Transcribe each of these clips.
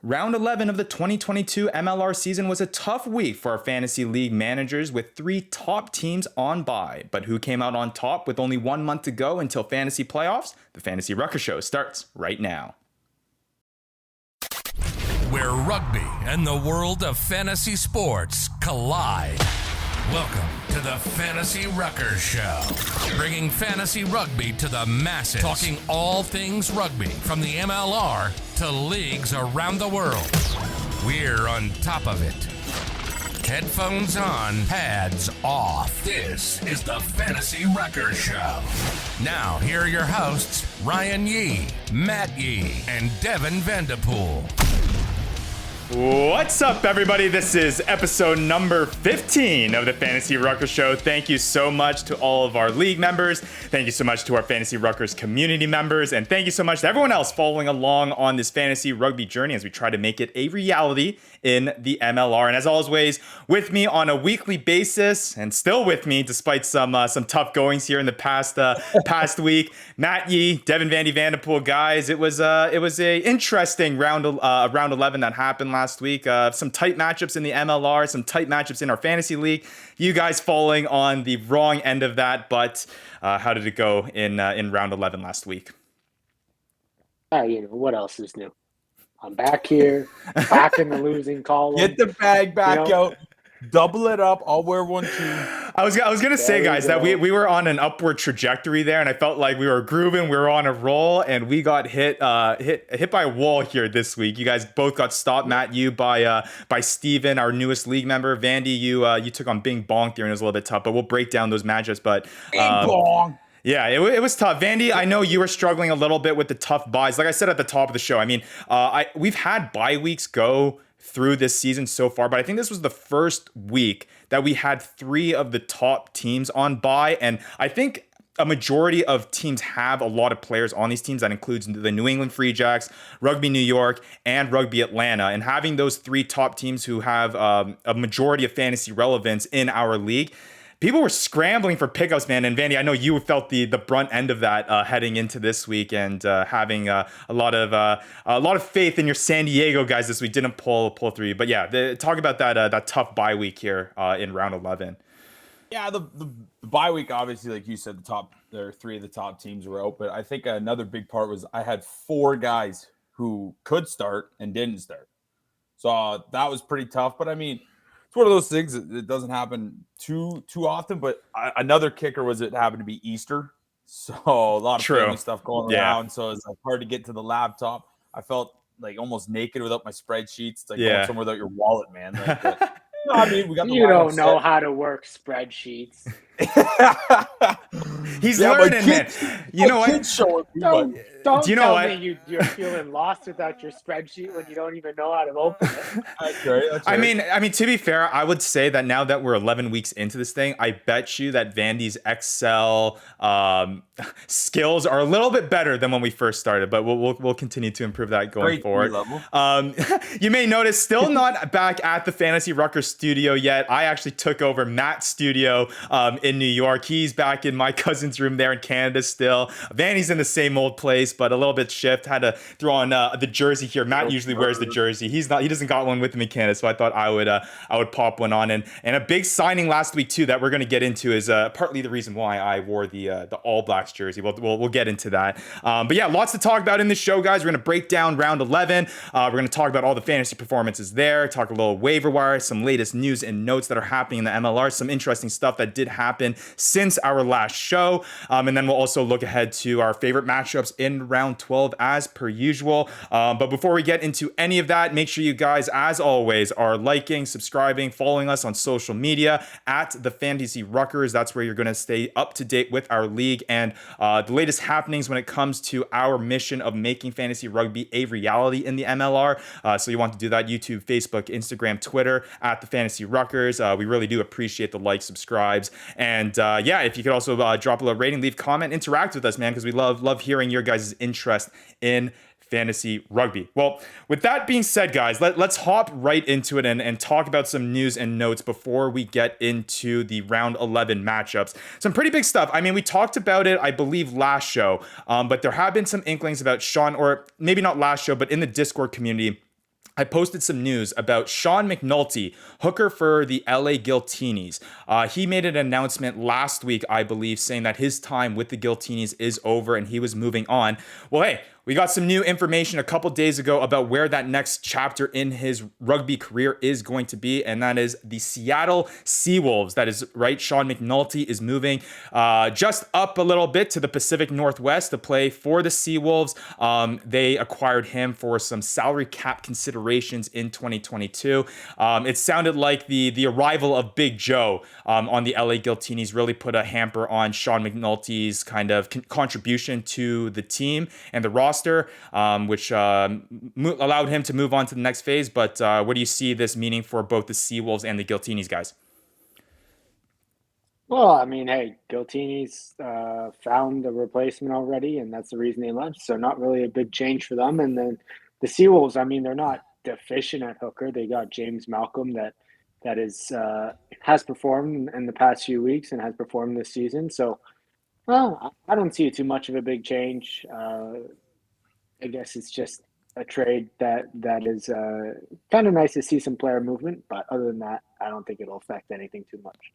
Round 11 of the 2022 MLR season was a tough week for our fantasy league managers with 3 top teams on bye. But who came out on top with only 1 month to go until fantasy playoffs? The Fantasy Rucker Show starts right now. Where rugby and the world of fantasy sports collide. Welcome to the Fantasy Ruckers Show, bringing fantasy rugby to the masses, talking all things rugby from the MLR to leagues around the world. We're on top of it. Headphones on, pads off. This is the Fantasy Ruckers Show. Now, here are your hosts, Ryan Yee, Matt Yee, and Devin Vanderpool. What's up, everybody? This is episode number 15 of the Fantasy Ruckers Show. Thank you so much to all of our league members. Thank you so much to our Fantasy Ruckers community members. And thank you so much to everyone else following along on this fantasy rugby journey as we try to make it a reality in the MLR. And as always, with me on a weekly basis, and still with me despite some tough goings here in the past week, Matt Yee, Devin Vanderpool. Guys, it was a interesting round 11 that happened last week. Some tight matchups in the MLR, some tight matchups in our fantasy league. You guys falling on the wrong end of that, but how did it go in round 11 last week? What else is new? I'm back here, back in the losing column. Get the bag back out. Double it up. I'll wear one too. I was gonna say, guys, that we were on an upward trajectory there, and I felt like we were grooving, we were on a roll, and we got hit by a wall here this week. You guys both got stopped. Matt, you by Steven, our newest league member. Vandy, you took on Bing Bong there, and it was a little bit tough. But we'll break down those matchups. But Bing Bong. Yeah, it was tough. Vandy, I know you were struggling a little bit with the tough buys. Like I said at the top of the show, I mean, we've had bye weeks go through this season so far, but I think this was the first week that we had 3 of the top teams on bye, and I think a majority of teams have a lot of players on these teams. That includes the New England Free Jacks, Rugby New York, and Rugby Atlanta. And having those 3 top teams who have a majority of fantasy relevance in our league, people were scrambling for pickups, man. And Vandy, I know you felt the brunt end of that heading into this week, and having a lot of faith in your San Diego guys this week didn't pull through. But yeah, talk about that tough bye week here in round 11. Yeah, the bye week, obviously, like you said, there are 3 of the top teams were out. But I think another big part was I had 4 guys who could start and didn't start. So that was pretty tough. But I mean, it's one of those things that doesn't happen too often. But another kicker was it happened to be Easter, so a lot of family stuff going around. So it's like hard to get to the laptop. I felt like almost naked without my spreadsheets. It's like going somewhere without your wallet, man. Like, I mean, we got the you don't know how to work spreadsheets. He's learning, man. You know what? Don't tell me you're feeling lost without your spreadsheet when you don't even know how to open it. That's right. I mean, to be fair, I would say that now that we're 11 weeks into this thing, I bet you that Vandy's Excel skills are a little bit better than when we first started. But we'll continue to improve that going forward. You may notice still not back at the Fantasy Ruckers studio yet. I actually took over Matt's studio in New York. He's back in my cousin's room there in Canada still. Vandy's in the same old place, but a little bit shift. Had to throw on the jersey here. Matt usually wears the jersey. He doesn't got one with him in Canada, so I thought I would pop one on. And a big signing last week too that we're going to get into is partly the reason why I wore the All Blacks jersey. We'll get into that. But yeah, lots to talk about in this show, guys. We're going to break down round 11. We're going to talk about all the fantasy performances there. Talk a little waiver wire, some latest news and notes that are happening in the MLR. Some interesting stuff that did happen since our last show. And then we'll also look ahead to our favorite matchups in round 12 as per usual. But before we get into any of that, make sure you guys, as always, are liking, subscribing, following us on social media at the Fantasy Ruckers. That's where you're going to stay up to date with our league and the latest happenings when it comes to our mission of making fantasy rugby a reality in the MLR. So you want to do that: YouTube, Facebook, Instagram, Twitter at the Fantasy Ruckers. We really do appreciate the likes, subscribes, and if you could also drop a little rating, leave comment, interact with us, man, because we love hearing your guys' interest in fantasy rugby. Well, with that being said, guys, let's hop right into it and talk about some news and notes before we get into the round 11 matchups. Some pretty big stuff. I mean, we talked about it, I believe, last show, but there have been some inklings about Sean, or maybe not last show, but in the Discord community, I posted some news about Sean McNulty, hooker for the LA Giltinis. He made an announcement last week, I believe, saying that his time with the Giltinis is over and he was moving on. Well, hey, we got some new information a couple days ago about where that next chapter in his rugby career is going to be, and that is the Seattle Seawolves. That is right. Sean McNulty is moving just up a little bit to the Pacific Northwest to play for the Seawolves. They acquired him for some salary cap considerations in 2022. It sounded like the arrival of Big Joe on the LA Giltinis really put a hamper on Sean McNulty's kind of contribution to the team and the roster. Which allowed him to move on to the next phase. But what do you see this meaning for both the Seawolves and the Giltinis, guys? Well, I mean, hey, Giltinis found a replacement already, and that's the reason they left. So not really a big change for them. And then the Seawolves, I mean, they're not deficient at hooker. They got James Malcolm that is has performed in the past few weeks and has performed this season. So, well, I don't see too much of a big change. I guess it's just a trade that is kind of nice to see some player movement, but other than that, I don't think it'll affect anything too much.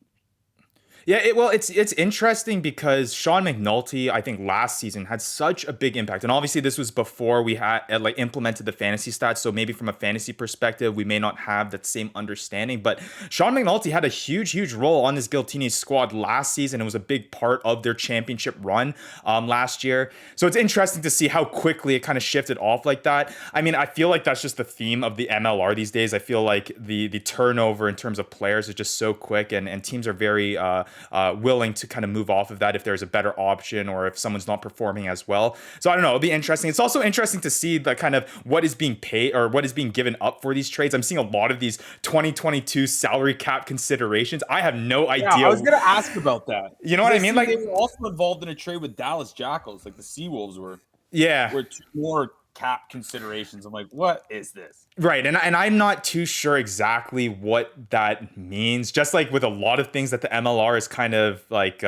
Yeah, it's interesting because Sean McNulty, I think last season had such a big impact, and obviously this was before we had implemented the fantasy stats. So maybe from a fantasy perspective, we may not have that same understanding. But Sean McNulty had a huge role on this Giltinis squad last season. It was a big part of their championship run last year. So it's interesting to see how quickly it kind of shifted off like that. I mean, I feel like that's just the theme of the MLR these days. I feel like the turnover in terms of players is just so quick, and teams are very willing to kind of move off of that if there's a better option or if someone's not performing as well. So I don't know, it'll be interesting. It's also interesting to see the kind of what is being paid or what is being given up for these trades. I'm seeing a lot of these 2022 salary cap considerations. I have no idea. I was going to ask about that. You know what I mean? Like, they were also involved in a trade with Dallas Jackals, like the Seawolves were. Yeah. Were two more cap considerations. I'm like, what is this? Right. And I'm not too sure exactly what that means. Just like with a lot of things that the MLR is kind of like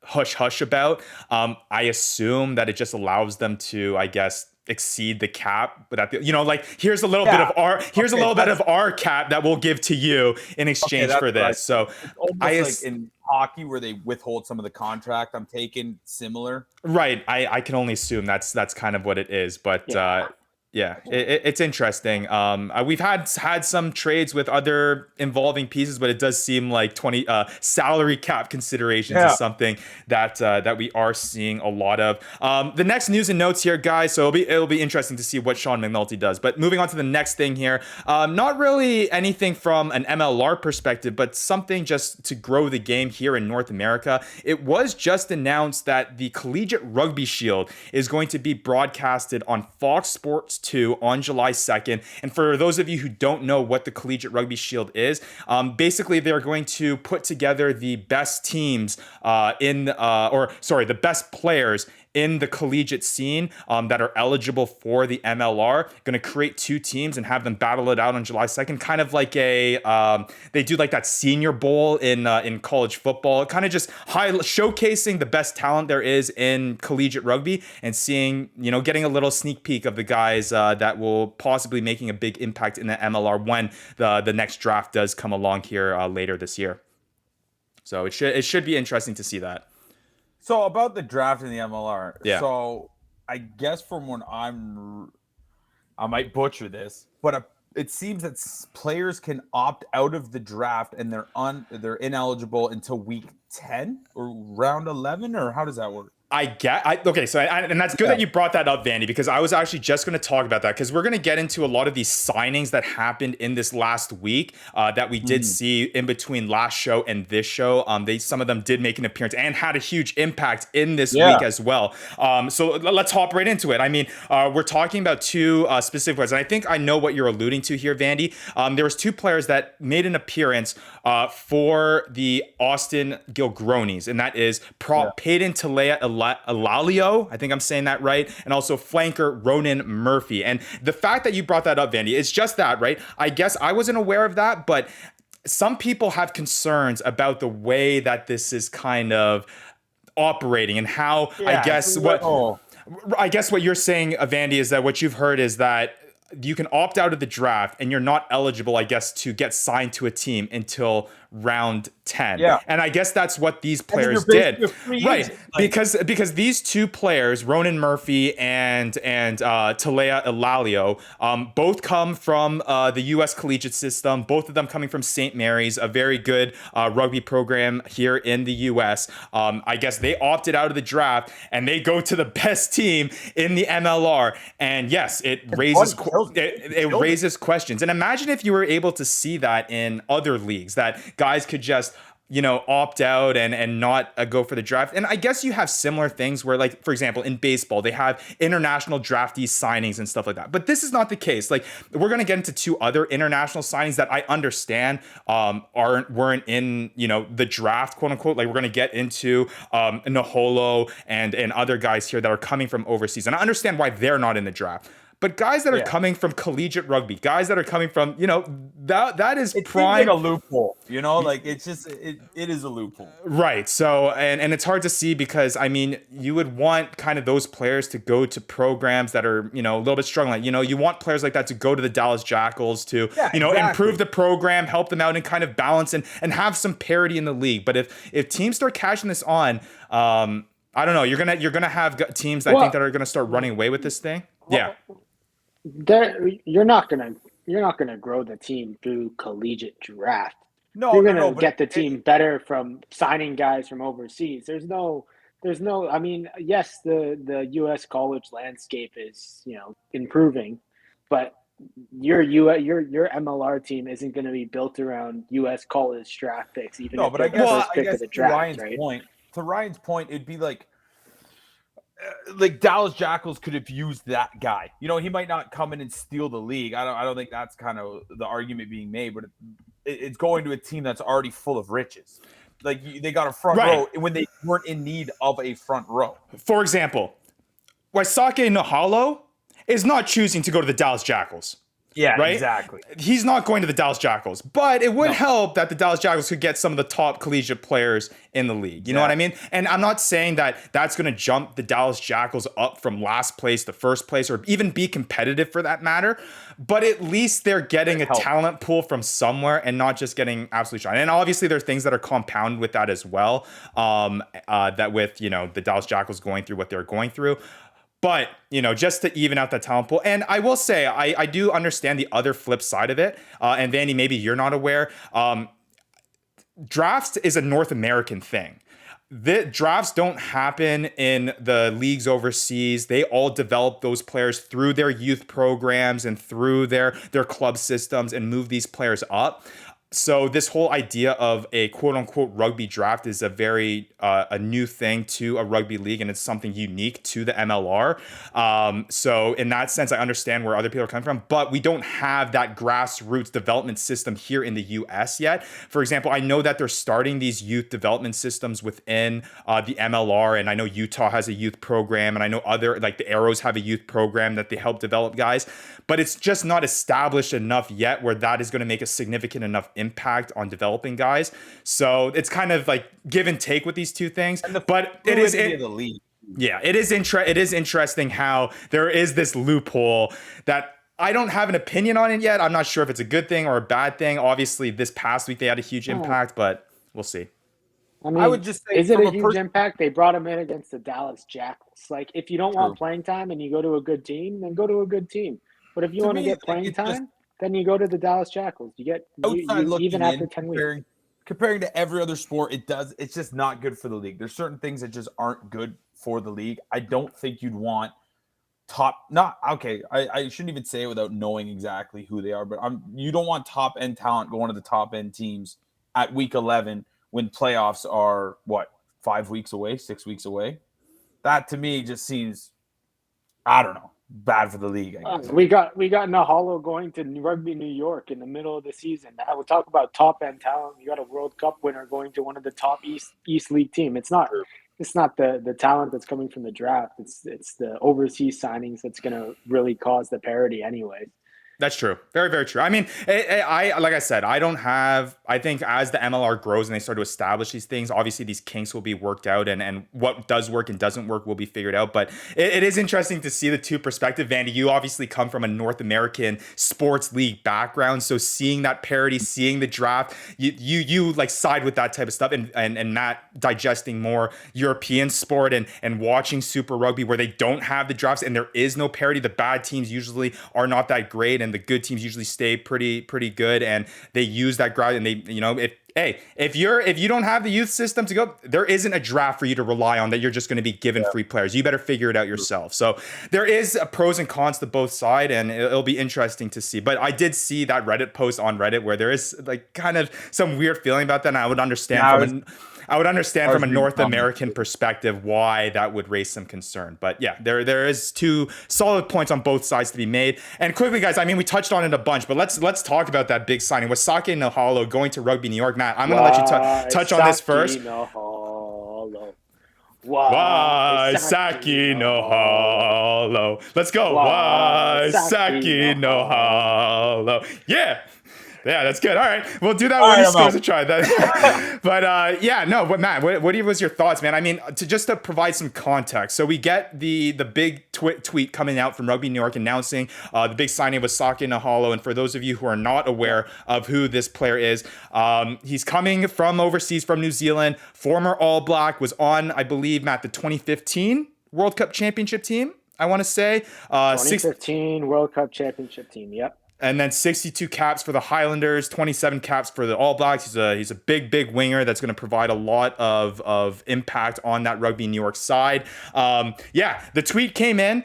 hush about, I assume that it just allows them to, I guess, exceed the cap, but at the, like here's a little bit of our cap that we'll give to you in exchange for this. Right. So it's almost like in hockey where they withhold some of the contract I'm taking, similar. Right. I can only assume that's kind of what it is, but it's interesting. We've had some trades with other involving pieces, but it does seem like salary cap considerations is something that we are seeing a lot of. The next news and notes here, guys. So it'll be interesting to see what Sean McNulty does. But moving on to the next thing here, not really anything from an MLR perspective, but something just to grow the game here in North America. It was just announced that the Collegiate Rugby Shield is going to be broadcasted on Fox Sports 2 on July 2nd. And for those of you who don't know what the Collegiate Rugby Shield is, basically they're going to put together the best teams the best players in the collegiate scene that are eligible for the MLR. Going to create two teams and have them battle it out on July 2nd. Kind of like they do like that Senior Bowl in college football. Kind of just showcasing the best talent there is in collegiate rugby and seeing, getting a little sneak peek of the guys that will possibly making a big impact in the MLR when the next draft does come along here later this year. So it should be interesting to see that. So about the draft in the MLR. Yeah. So I guess from when I might butcher this, but it seems that players can opt out of the draft and they're ineligible until week 10 or round 11, or how does that work? Okay, so and that's good that you brought that up, Vandy, because I was actually just going to talk about that because we're going to get into a lot of these signings that happened in this last week that we did see in between last show and this show. Some of them did make an appearance and had a huge impact in this week as well. So let's hop right into it. I mean, we're talking about two specific players, and I think I know what you're alluding to here, Vandy. There was two players that made an appearance for the Austin Gilgronis, and that is Peyton Talea Alalio, I think I'm saying that right, and also flanker Ronan Murphy. And the fact that you brought that up, Vandy, it's just that, right? I guess I wasn't aware of that, but some people have concerns about the way that this is kind of operating and how I guess what you're saying, Vandy, is that what you've heard is that you can opt out of the draft and you're not eligible, I guess, to get signed to a team until round 10. Yeah. And I guess that's what these And then players you're did. basically a free Right. agent. Like, Because these two players, Ronan Murphy and Talea Ilalio, both come from the U.S. collegiate system, both of them coming from St. Mary's, a very good rugby program here in the U.S. I guess they opted out of the draft and they go to the best team in the MLR. And yes, it raises questions. And imagine if you were able to see that in other leagues, that guys could just opt out and not go for the draft. And I guess you have similar things where, like, for example, in baseball, they have international draftee signings and stuff like that. But this is not the case. Like, we're going to get into two other international signings that I understand weren't in, the draft, quote unquote. Like, we're going to get into Naholo and other guys here that are coming from overseas. And I understand why they're not in the draft. But guys that are coming from collegiate rugby, guys that are coming from, that is it prime. seems like a loophole, like it's just, it is a loophole. Right. So, and it's hard to see because, I mean, you would want kind of those players to go to programs that are, a little bit struggling. You want players like that to go to the Dallas Jackals to, improve the program, help them out and kind of balance and have some parity in the league. But if teams start cashing this on, I don't know, you're going to have teams, I think, that are going to start running away with this thing. Yeah. You're not gonna grow the team through collegiate draft. No, you're gonna get the team better from signing guys from overseas. There's no. I mean, yes, the U.S. college landscape is improving, but your MLR team isn't going to be built around U.S. college draft picks. Even no, if but I pick guess of the draft, to Ryan's point, it'd be like Dallas Jackals could have used that guy. He might not come in and steal the league. I don't think that's kind of the argument being made, but it's going to a team that's already full of riches. Like, they got a front row when they weren't in need of a front row. For example, Waisake Nahalo is not choosing to go to the Dallas Jackals. Yeah, right? Exactly. He's not going to the Dallas Jackals, but it would help that the Dallas Jackals could get some of the top collegiate players in the league. You know what I mean? And I'm not saying that that's going to jump the Dallas Jackals up from last place to first place or even be competitive for that matter, but at least they're getting a talent pool from somewhere and not just getting absolutely shot. And obviously there's things that are compounded with that as well, that with, the Dallas Jackals going through what they're going through. But, just to even out that talent pool. And I will say, I do understand the other flip side of it. And Vandy, maybe you're not aware. Drafts is a North American thing. The drafts don't happen in the leagues overseas. They all develop those players through their youth programs and through their club systems and move these players up. So this whole idea of a quote unquote rugby draft is a very a new thing to a rugby league, and it's something unique to the MLR. So in that sense, I understand where other people are coming from, but we don't have that grassroots development system here in the US yet. For example, I know that they're starting these youth development systems within the MLR, and I know Utah has a youth program, and I know other, like the Arrows have a youth program that they help develop guys, but it's just not established enough yet where that is going to make a significant enough impact on developing guys. So it's kind of like give and take with these two things. But it is the league. Yeah, it is interesting how there is this loophole that I don't have an opinion on it yet. I'm not sure if it's a good thing or a bad thing. Obviously, this past week they had a huge impact, but we'll see. I mean, I would just say, is it a huge impact? They brought him in against the Dallas Jackals. Like, if you don't want playing time and you go to a good team, then go to a good team. But if you want to get playing time, then you go to the Dallas Jackals. You get even after 10 weeks. Comparing to every other sport, it's just not good for the league. There's certain things that just aren't good for the league. I don't think you'd want I shouldn't even say it without knowing exactly who they are, but you don't want top end talent going to the top end teams at week 11 when playoffs are 5 weeks away, 6 weeks away. That to me just seems, I don't know, bad for the league. I guess. We got Nahalo going to Rugby New York in the middle of the season. I would talk about top end talent. You got a World Cup winner going to one of the top East League team. It's not the talent that's coming from the draft. It's the overseas signings that's going to really cause the parity anyway. That's true. Very, very true. I mean, like I said, I think as the MLR grows and they start to establish these things, obviously these kinks will be worked out and what does work and doesn't work will be figured out. But it is interesting to see the two perspective. Vandy, you obviously come from a North American sports league background. So seeing that parity, seeing the draft, you like side with that type of stuff and Matt digesting more European sport and watching Super Rugby where they don't have the drafts and there is no parity. The bad teams usually are not that great and the good teams usually stay pretty good and they use that grad and they, if you don't have the youth system to go, there isn't a draft for you to rely on that you're just going to be given free players. You better figure it out yourself. So there is a pros and cons to both sides and it'll be interesting to see. But I did see that Reddit post on Reddit where there is like kind of some weird feeling about that and I would understand from a North American perspective why that would raise some concern. But yeah, there is two solid points on both sides to be made. And quickly, guys, I mean, we touched on it a bunch, but let's talk about that big signing. Wasake Nahalo going to Rugby New York. Matt, I'm going to let you touch on this first. Waisake Nahalo. Let's go. Waisake Nahalo. Yeah. Yeah, that's good. All right, we'll do that when he scores a try. But Matt, what was your thoughts, man? I mean, to provide some context. So we get the big tweet coming out from Rugby New York announcing the big signing of Wasake Nahalo. And for those of you who are not aware of who this player is, he's coming from overseas, from New Zealand. Former All Black, was on, I believe, Matt, the 2015 World Cup Championship team. I want to say 2015 World Cup Championship team. Yep. And then 62 caps for the Highlanders, 27 caps for the All Blacks. He's a big winger that's going to provide a lot of impact on that Rugby New York side. The tweet came in.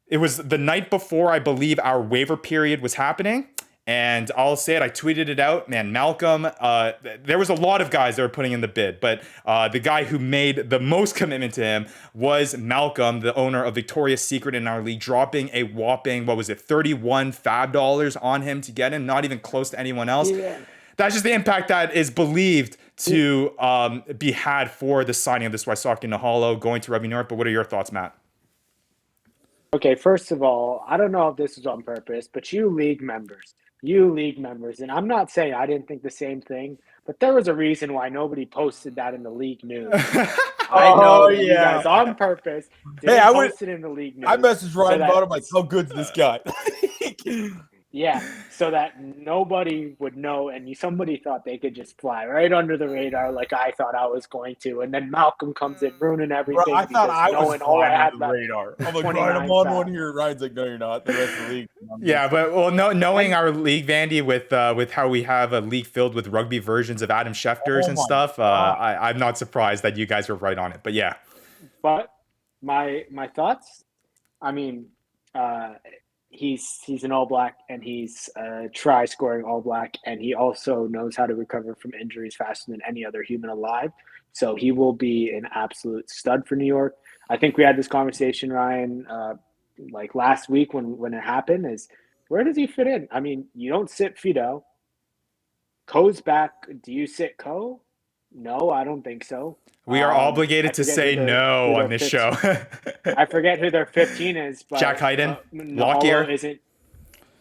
It was the night before, I believe, our waiver period was happening. And I'll say it, I tweeted it out. Man, Malcolm, there was a lot of guys that were putting in the bid, but the guy who made the most commitment to him was Malcolm, the owner of Victoria's Secret in our league, dropping a whopping, 31 fab dollars on him to get him, not even close to anyone else. Yeah. That's just the impact that is believed to be had for the signing of this Wasake Nahalo going to Rugby New York. But what are your thoughts, Matt? Okay, first of all, I don't know if this was on purpose, but you league members, and I'm not saying I didn't think the same thing, but there was a reason why nobody posted that in the league news. I know you guys on purpose didn't post it in the league news. I messaged Ryan about him like, how good's this guy? Yeah, so that nobody would know, and somebody thought they could just fly right under the radar like I thought I was going to, and then Malcolm comes in ruining everything. Bro, I thought I was flying under the radar. I'm like, Ryan, I'm on one here. Ryan's like, no, you're not. The rest of the league. Yeah, but knowing our league, Vandy, with how we have a league filled with rugby versions of Adam Schefters and stuff, I'm not surprised that you guys were right on it. But yeah. But my thoughts, I mean, he's an All Black and he's a try scoring All Black, and he also knows how to recover from injuries faster than any other human alive. So he will be an absolute stud for New York. I think we had this conversation, Ryan, like last week when it happened, is where does he fit in? I mean, you don't sit Fido. Co's back. Do you sit Co? No, I don't think so. We are obligated to say no on this show. I forget who their 15 is. But, Jack Hayden, Lockyer. Isn't.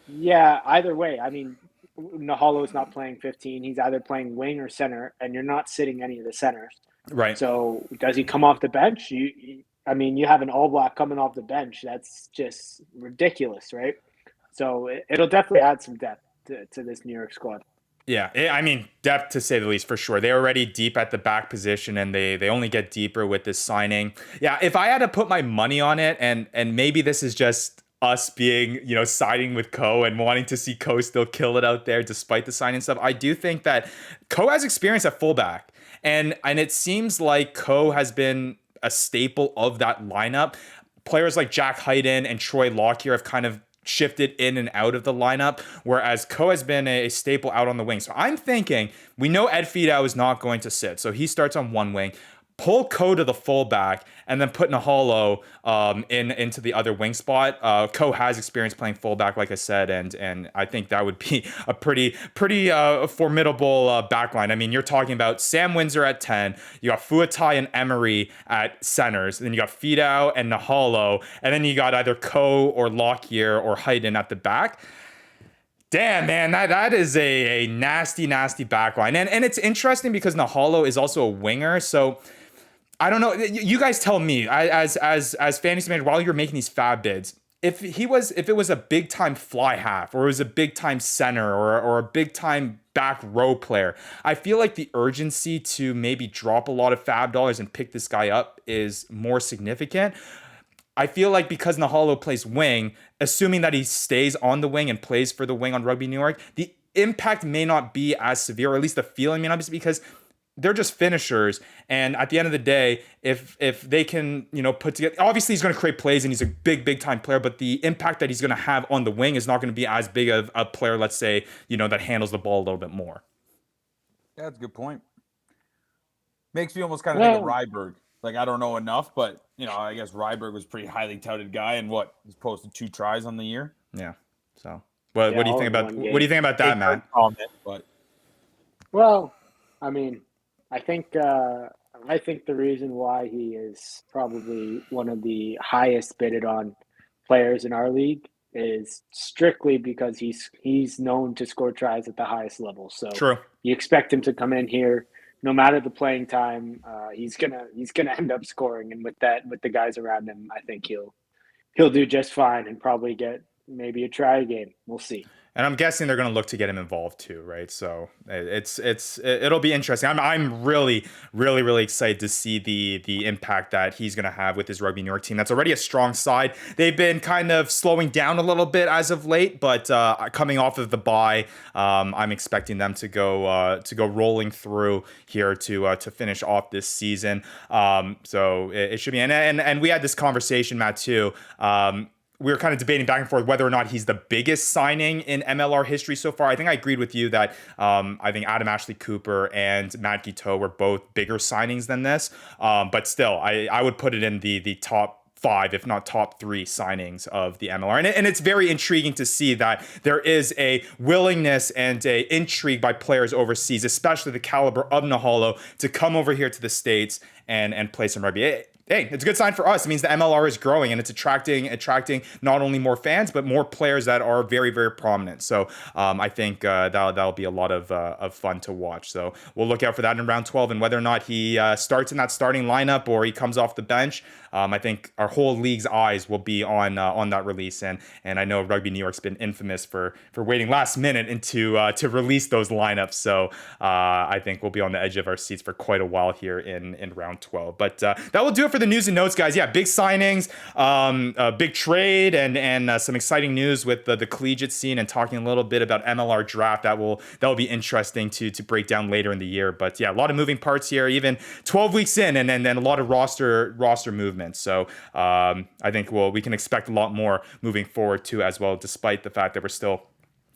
Yeah, either way. I mean, Nahalo is not playing 15. He's either playing wing or center, and you're not sitting any of the centers. Right. So does he come off the bench? You have an All Black coming off the bench. That's just ridiculous, right? So it'll definitely add some depth to this New York squad. Yeah, I mean, depth to say the least, for sure. They're already deep at the back position, and they only get deeper with this signing. Yeah, if I had to put my money on it, and maybe this is just us being, siding with Co and wanting to see Co still kill it out there despite the signing stuff, I do think that Co has experience at fullback. And it seems like Co has been a staple of that lineup. Players like Jack Hayden and Troy Lockyer have kind of shifted in and out of the lineup, whereas Co has been a staple out on the wing. So I'm thinking, we know Ed Fidow is not going to sit, so he starts on one wing. Pull Co to the fullback and then put Nahalo into the other wing spot. Co has experience playing fullback, like I said, and I think that would be a pretty formidable backline. I mean, you're talking about Sam Windsor at 10, you got Fuatai and Emery at centers, and then you got Fidow and Nahalo, and then you got either Co or Lockyer or Hayden at the back. Damn, man, that is a nasty, nasty backline. And it's interesting because Nahalo is also a winger. So I don't know. You guys tell me, as fantasy manager, while you're making these fab bids, if it was a big time fly half, or it was a big time center, or a big time back row player, I feel like the urgency to maybe drop a lot of fab dollars and pick this guy up is more significant. I feel like because Nahalo plays wing, assuming that he stays on the wing and plays for the wing on Rugby New York, the impact may not be as severe, or at least the feeling may not be, because they're just finishers. And at the end of the day, if they can, put together, obviously he's going to create plays and he's a big time player, but the impact that he's going to have on the wing is not going to be as big of a player, let's say, that handles the ball a little bit more. Yeah, that's a good point. Makes me almost kind of think of Ryberg. Like, I don't know enough, but, I guess Ryberg was a pretty highly touted guy, and he's posted 2 tries on the year. Yeah. So what do you think about that, Matt? Well, I mean, I think the reason why he is probably one of the highest bidded on players in our league is strictly because he's known to score tries at the highest level. So True. You expect him to come in here, no matter the playing time, he's gonna end up scoring. And with the guys around him, I think he'll do just fine and probably get maybe a try game. We'll see. And I'm guessing they're going to look to get him involved too, right? So it'll be interesting. I'm really excited to see the impact that he's going to have with his Rugby New York team. That's already a strong side. They've been kind of slowing down a little bit as of late, but coming off of the bye, I'm expecting them to go rolling through here to finish off this season. So it should be. And we had this conversation, Matt, too. We were kind of debating back and forth whether or not he's the biggest signing in MLR history so far. I think I agreed with you that I think Adam Ashley Cooper and Matt Guiteau were both bigger signings than this. But still, I would put it in the top 5, if not top 3 signings of the MLR. And it's very intriguing to see that there is a willingness and a intrigue by players overseas, especially the caliber of Nahalo, to come over here to the States and play some rugby. Hey, it's a good sign for us. It means the MLR is growing and it's attracting not only more fans, but more players that are very, very prominent. So I think that'll be a lot of fun to watch. So we'll look out for that in round 12, and whether or not he starts in that starting lineup or he comes off the bench. I think our whole league's eyes will be on that release. And I know Rugby New York's been infamous for waiting last minute to release those lineups. So I think we'll be on the edge of our seats for quite a while here in round 12. But that will do it for the news and notes, guys. Yeah, big signings, a big trade, and some exciting news with the collegiate scene, and talking a little bit about MLR draft. That will be interesting to break down later in the year. But yeah, a lot of moving parts here, even 12 weeks in, and then a lot of roster movement. So I think we can expect a lot more moving forward too, as well, despite the fact that we're still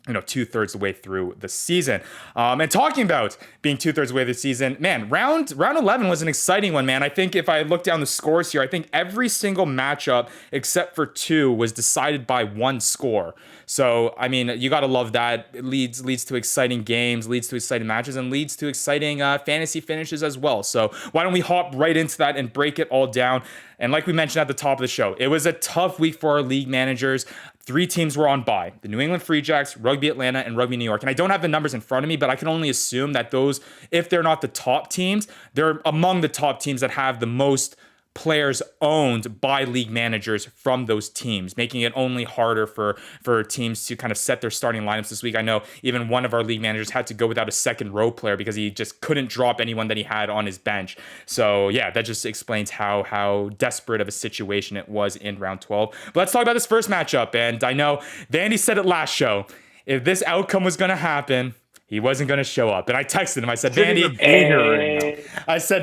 2/3 the way through the season. And talking about being 2/3 the way through the season, man, round 11 was an exciting one, man. I think if I look down the scores here, I think every single matchup except for 2 was decided by 1 score. So, I mean, you got to love that. It leads to exciting games, leads to exciting matches, and leads to exciting fantasy finishes as well. So why don't we hop right into that and break it all down? And like we mentioned at the top of the show, it was a tough week for our league managers. 3 teams were on bye: the New England Free Jacks, Rugby Atlanta, and Rugby New York. And I don't have the numbers in front of me, but I can only assume that those, if they're not the top teams, they're among the top teams that have the most players owned by league managers from those teams, making it only harder for teams to kind of set their starting lineups this week. I know even one of our league managers had to go without a second row player because he just couldn't drop anyone that he had on his bench. So yeah, that just explains how desperate of a situation it was in round 12. But let's talk about this first matchup. And I know Vandy said it last show, if this outcome was going to happen, he wasn't going to show up. And I texted him. I said,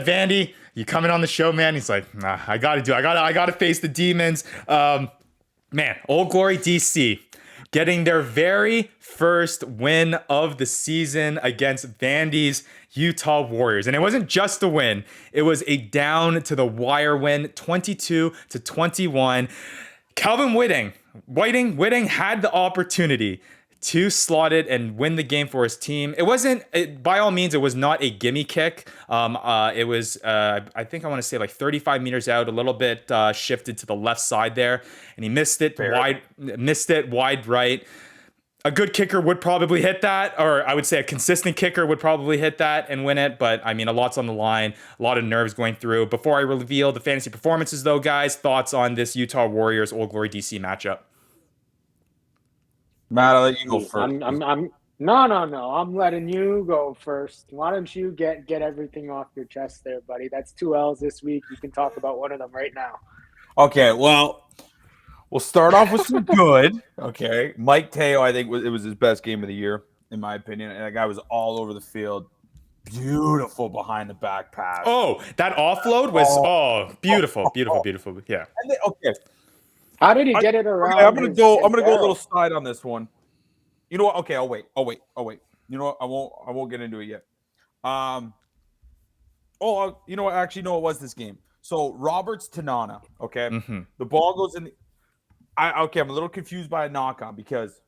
Vandy, you coming on the show, man? He's like, nah, I got to face the demons. Man, Old Glory DC getting their very first win of the season against Vandy's Utah Warriors. And it wasn't just a win. It was a down to the wire win, 22-21. Calvin Whiting had the opportunity to slot it and win the game for his team. By all means, it was not a gimme kick. It was, I think I want to say like 35 meters out, a little bit shifted to the left side there, and he missed it wide right. a good kicker would probably hit that, or I would say a consistent kicker would probably hit that and win it. But I mean, a lot's on the line, a lot of nerves going through. Before I reveal the fantasy performances, though, guys, thoughts on this Utah Warriors Old Glory DC matchup? Matt, I'll let you go first. No. I'm letting you go first. Why don't you get everything off your chest there, buddy? That's 2 L's this week. You can talk about one of them right now. Okay, well, we'll start off with some good. Okay, Mike Teo, I think it was his best game of the year, in my opinion. And that guy was all over the field. Beautiful behind the back pass. Oh, that offload was beautiful. Yeah. And then, okay. How did he get it around? Okay, I'm gonna go a little side on this one. You know what? Okay, I'll wait. You know what? I won't get into it yet. You know what? Actually, no, it was this game. So Roberts to Nana. Okay, the ball goes in. I'm a little confused by a knock on because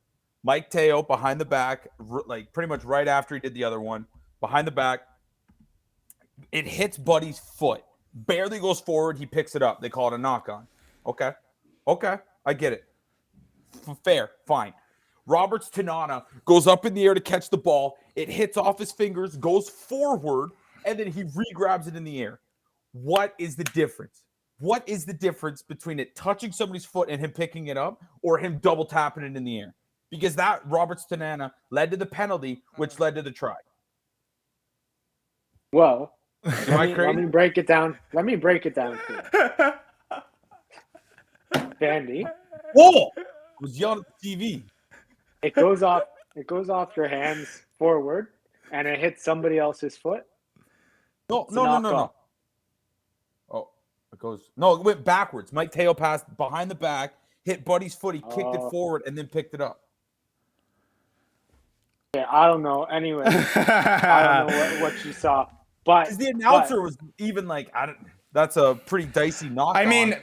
Mike Teo behind the back, like pretty much right after he did the other one, behind the back, it hits Buddy's foot, barely goes forward. He picks it up. They call it a knock on. Okay, I get it. Fair, fine. Roberts to Nana goes up in the air to catch the ball. It hits off his fingers, goes forward, and then he re-grabs it in the air. What is the difference? What is the difference between it touching somebody's foot and him picking it up or him double tapping it in the air? Because that Roberts to Nana led to the penalty, which led to the try. Well, let me break it down. Let me break it down for you. Vandy. Whoa! I was yelling at the TV. It goes off your hands forward, and it hits somebody else's foot. No. Oh, it went backwards. Mike Teo passed behind the back, hit Buddy's foot. He kicked it forward and then picked it up. Yeah, I don't know. Anyway, I don't know what you saw, but the announcer was even like, that's a pretty dicey knock. I mean,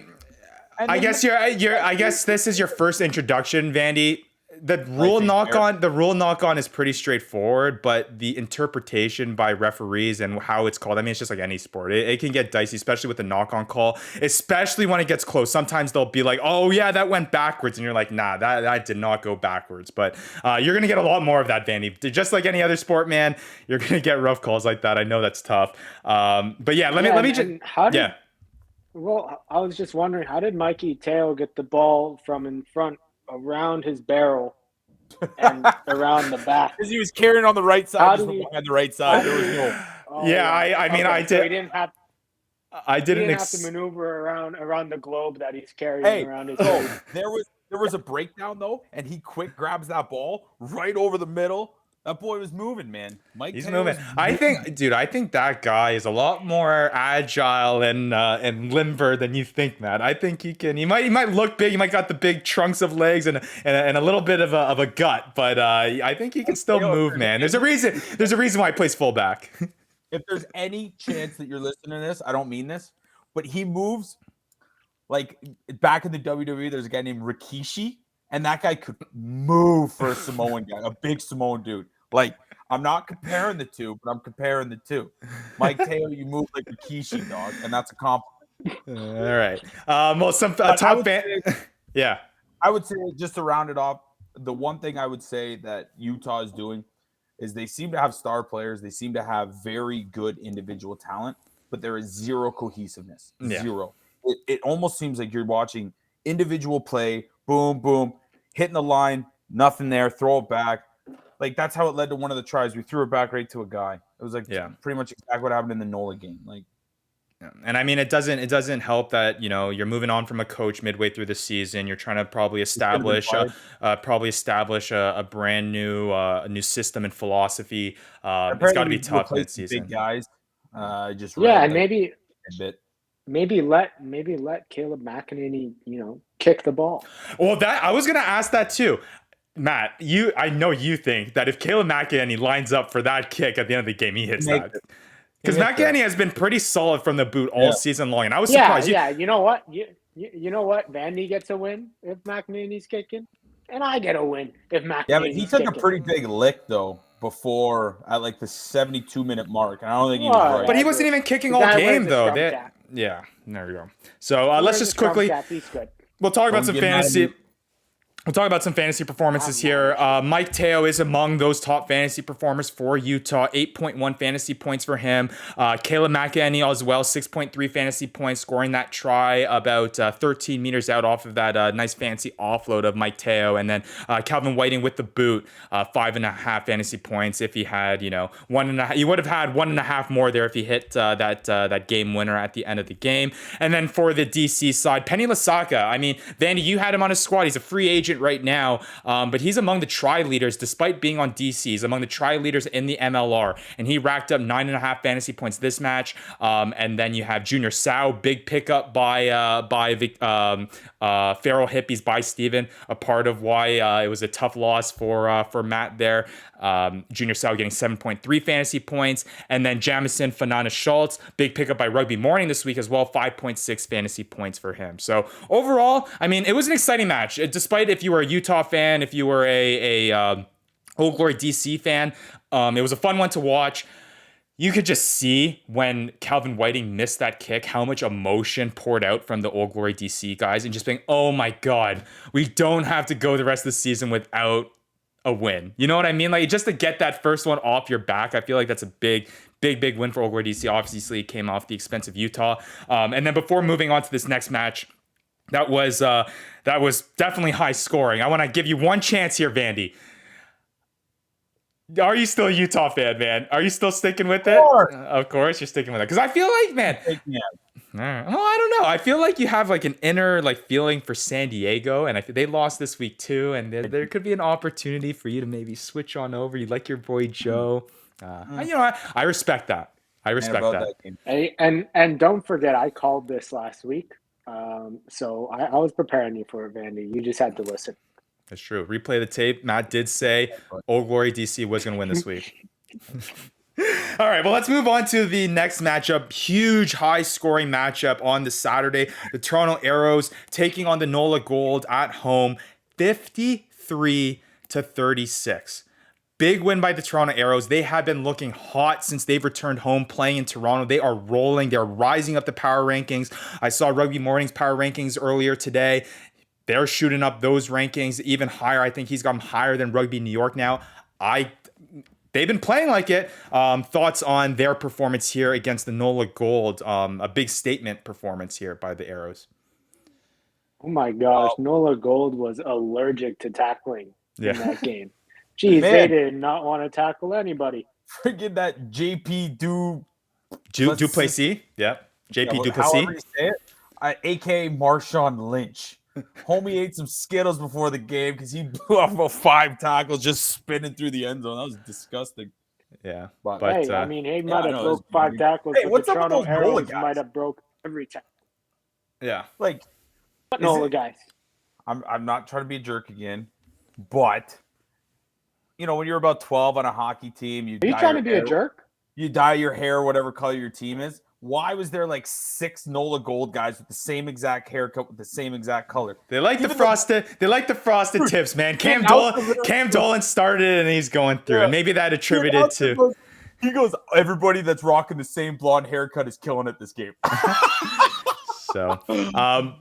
I guess I guess this is your first introduction, Vandy. The rule knock on is pretty straightforward, but the interpretation by referees and how it's called, I mean, it's just like any sport. It can get dicey, especially with the knock on call, especially when it gets close. Sometimes they'll be like, oh yeah, that went backwards. And you're like, nah, that did not go backwards. But you're going to get a lot more of that, Vandy. Just like any other sport, man, you're going to get rough calls like that. I know that's tough. But yeah, let me just, yeah. Well, I was just wondering, how did Mikey Teo get the ball from in front around his barrel and around the back? Because he was carrying on the right side, behind the right side. There was no. I mean, I did. So he didn't have to maneuver around the globe that he's carrying around his head. There was a breakdown though, and he quick grabs that ball right over the middle. That boy was moving, man. He's moving. I think that guy is a lot more agile and limber than you think, Matt. I think he can. He might look big. He might got the big trunks of legs and a little bit of a gut, but I think he can still move, man. There's a reason why he plays fullback. If there's any chance that you're listening to this, I don't mean this, but he moves like back in the WWE. There's a guy named Rikishi. And that guy could move for a Samoan guy, a big Samoan dude. Like, I'm not comparing the two, but I'm comparing the two. Mike Taylor, you move like Rikishi, dog, and that's a compliment. All right. Well, some top fan. Yeah. I would say, just to round it off, the one thing I would say that Utah is doing is they seem to have star players. They seem to have very good individual talent, but there is zero cohesiveness. Yeah. Zero. It almost seems like you're watching individual play, boom, boom, hitting the line, nothing there, throw it back. Like, that's how it led to one of the tries. We threw it back right to a guy. It was like pretty much exactly what happened in the Nola game. Like, and I mean, it doesn't help that, you're moving on from a coach midway through the season. You're trying to probably establish a brand new system and philosophy. It's got to be tough mid-season. Big guys, and maybe let Caleb McEnany, kick the ball. Well, I was gonna ask that too. Matt, I know you think that if Caleb McEnany lines up for that kick at the end of the game, he hits that. Because McEnany has been pretty solid from the boot all season long, and I was surprised. You know what? You know what? Vandy gets a win if McEnany's kicking, and I get a win if McEnany's Yeah, but he took kicking. a pretty big lick though before at like the 72-minute mark. And I don't think he was right. But he wasn't even kicking all game though. Yeah, there we go. So let's just quickly. We'll talk about some fantasy. We'll talk about some fantasy performances here. Mike Teo is among those top fantasy performers for Utah. 8.1 fantasy points for him. Caleb McEnany as well, 6.3 fantasy points, scoring that try about 13 meters out off of that nice fancy offload of Mike Teo. And then Calvin Whiting with the boot, 5.5 fantasy points. If he had, 1.5, he would have had 1.5 more there if he hit that game winner at the end of the game. And then for the DC side, Penny Lasaga. I mean, Vandy, you had him on his squad. He's a free agent right now, but he's among the try leaders despite being on DC. He's among the try leaders in the MLR, and he racked up 9.5 fantasy points this match. And then you have Junior Sao, big pickup by the Feral Hippies by Steven, a part of why it was a tough loss for Matt there. Junior Sao getting 7.3 fantasy points, and then Jamison Fanana Schultz, big pickup by Rugby Morning this week as well, 5.6 fantasy points for him. So overall, I mean, it was an exciting match. Despite if you were a Utah fan, if you were a Old Glory DC fan, it was a fun one to watch. You could just see when Calvin Whiting missed that kick, how much emotion poured out from the Old Glory DC guys, and just being, oh my God, we don't have to go the rest of the season without a win. You know what I mean? Like, just to get that first one off your back, I feel like that's a big win for Old Glory DC. Obviously, it came off the expense of Utah. And then before moving on to this next match, that was definitely high scoring. I want to give you one chance here, Vandy. Are you still a Utah fan, man? Are you still sticking with it? Of course, you're sticking with it. Because I feel like, man. Well, I don't know. I feel like you have like an inner feeling for San Diego, and they lost this week too. And there could be an opportunity for you to maybe switch on over. You like your boy Joe. I respect that. I respect that. Hey, and don't forget, I called this last week. So I was preparing you for it, Vandy. You just had to listen. That's true. Replay the tape. Matt did say Old Glory DC was going to win this week. All right, well, let's move on to the next matchup. Huge high-scoring matchup on the Saturday. The Toronto Arrows taking on the NOLA Gold at home, 53-36. Big win by the Toronto Arrows. They have been looking hot since they've returned home playing in Toronto. They are rolling. They're rising up the power rankings. I saw Rugby Morning's power rankings earlier today. They're shooting up those rankings even higher. I think he's got them higher than Rugby New York now. They've been playing like it. Thoughts on their performance here against the NOLA Gold? A big statement performance here by the Arrows. Oh my gosh, NOLA Gold was allergic to tackling in that game. Jeez, they did not want to tackle anybody. Forget that JP Duplessis. Yep. JP Duplessis. However you say it. A.K.A. Marshawn Lynch. Homie ate some Skittles before the game because he blew off about 5 tackles just spinning through the end zone. That was disgusting. Yeah. But hey, he might have broke 5 tackles. Hey, what's the Toronto Arrows might have broke every tackle. Yeah. But NOLA guys. I'm not trying to be a jerk again, but when you're about 12 on a hockey team, Are you trying to be a jerk? You dye your hair whatever color your team is. Why was there 6 NOLA Gold guys with the same exact haircut with the same exact color? They like the frosted tips, man. Cam Dolan started it and he's going through. And maybe that attributed to. He goes, everybody that's rocking the same blonde haircut is killing it this game. So,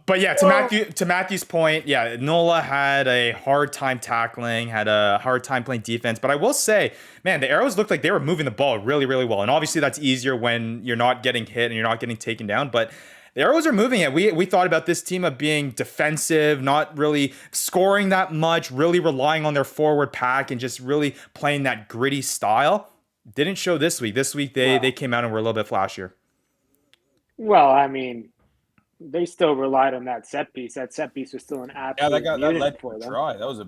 but yeah, to Matthew's point, yeah, NOLA had a hard time tackling, had a hard time playing defense. But I will say, man, the Arrows looked like they were moving the ball really, really well. And obviously that's easier when you're not getting hit and you're not getting taken down. But the Arrows are moving it. We thought about this team of being defensive, not really scoring that much, really relying on their forward pack and just really playing that gritty style. Didn't show this week. This week they came out and were a little bit flashier. Well, I mean, they still relied on that set piece. That set piece was still an absolute that led to a try. That was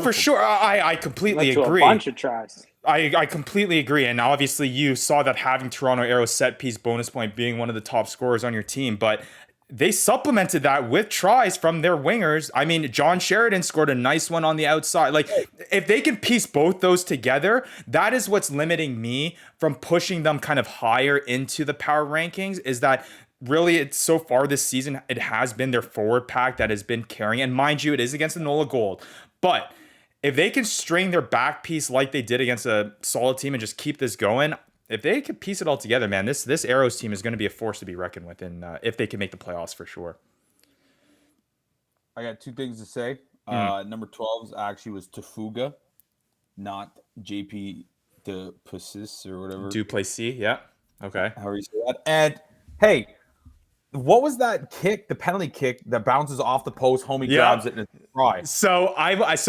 for sure. I completely agree. A bunch of tries. I completely agree. And obviously you saw that having Toronto Arrows set piece bonus point being one of the top scorers on your team, but they supplemented that with tries from their wingers. I mean, John Sheridan scored a nice one on the outside. If they can piece both those together, that is what's limiting me from pushing them kind of higher into the power rankings, is that really, it's so far this season, it has been their forward pack that has been carrying. And mind you, it is against the NOLA Gold. But if they can string their back piece like they did against a solid team and just keep this going, if they can piece it all together, man, this Arrows team is going to be a force to be reckoned with, and if they can make the playoffs for sure. I got 2 things to say. Number 12 actually was Tafuga, not JP de Passis or whatever. Duplessis, yeah. Okay. However you say that. And hey, what was that kick? The penalty kick that bounces off the post, homie grabs it and it's a try. So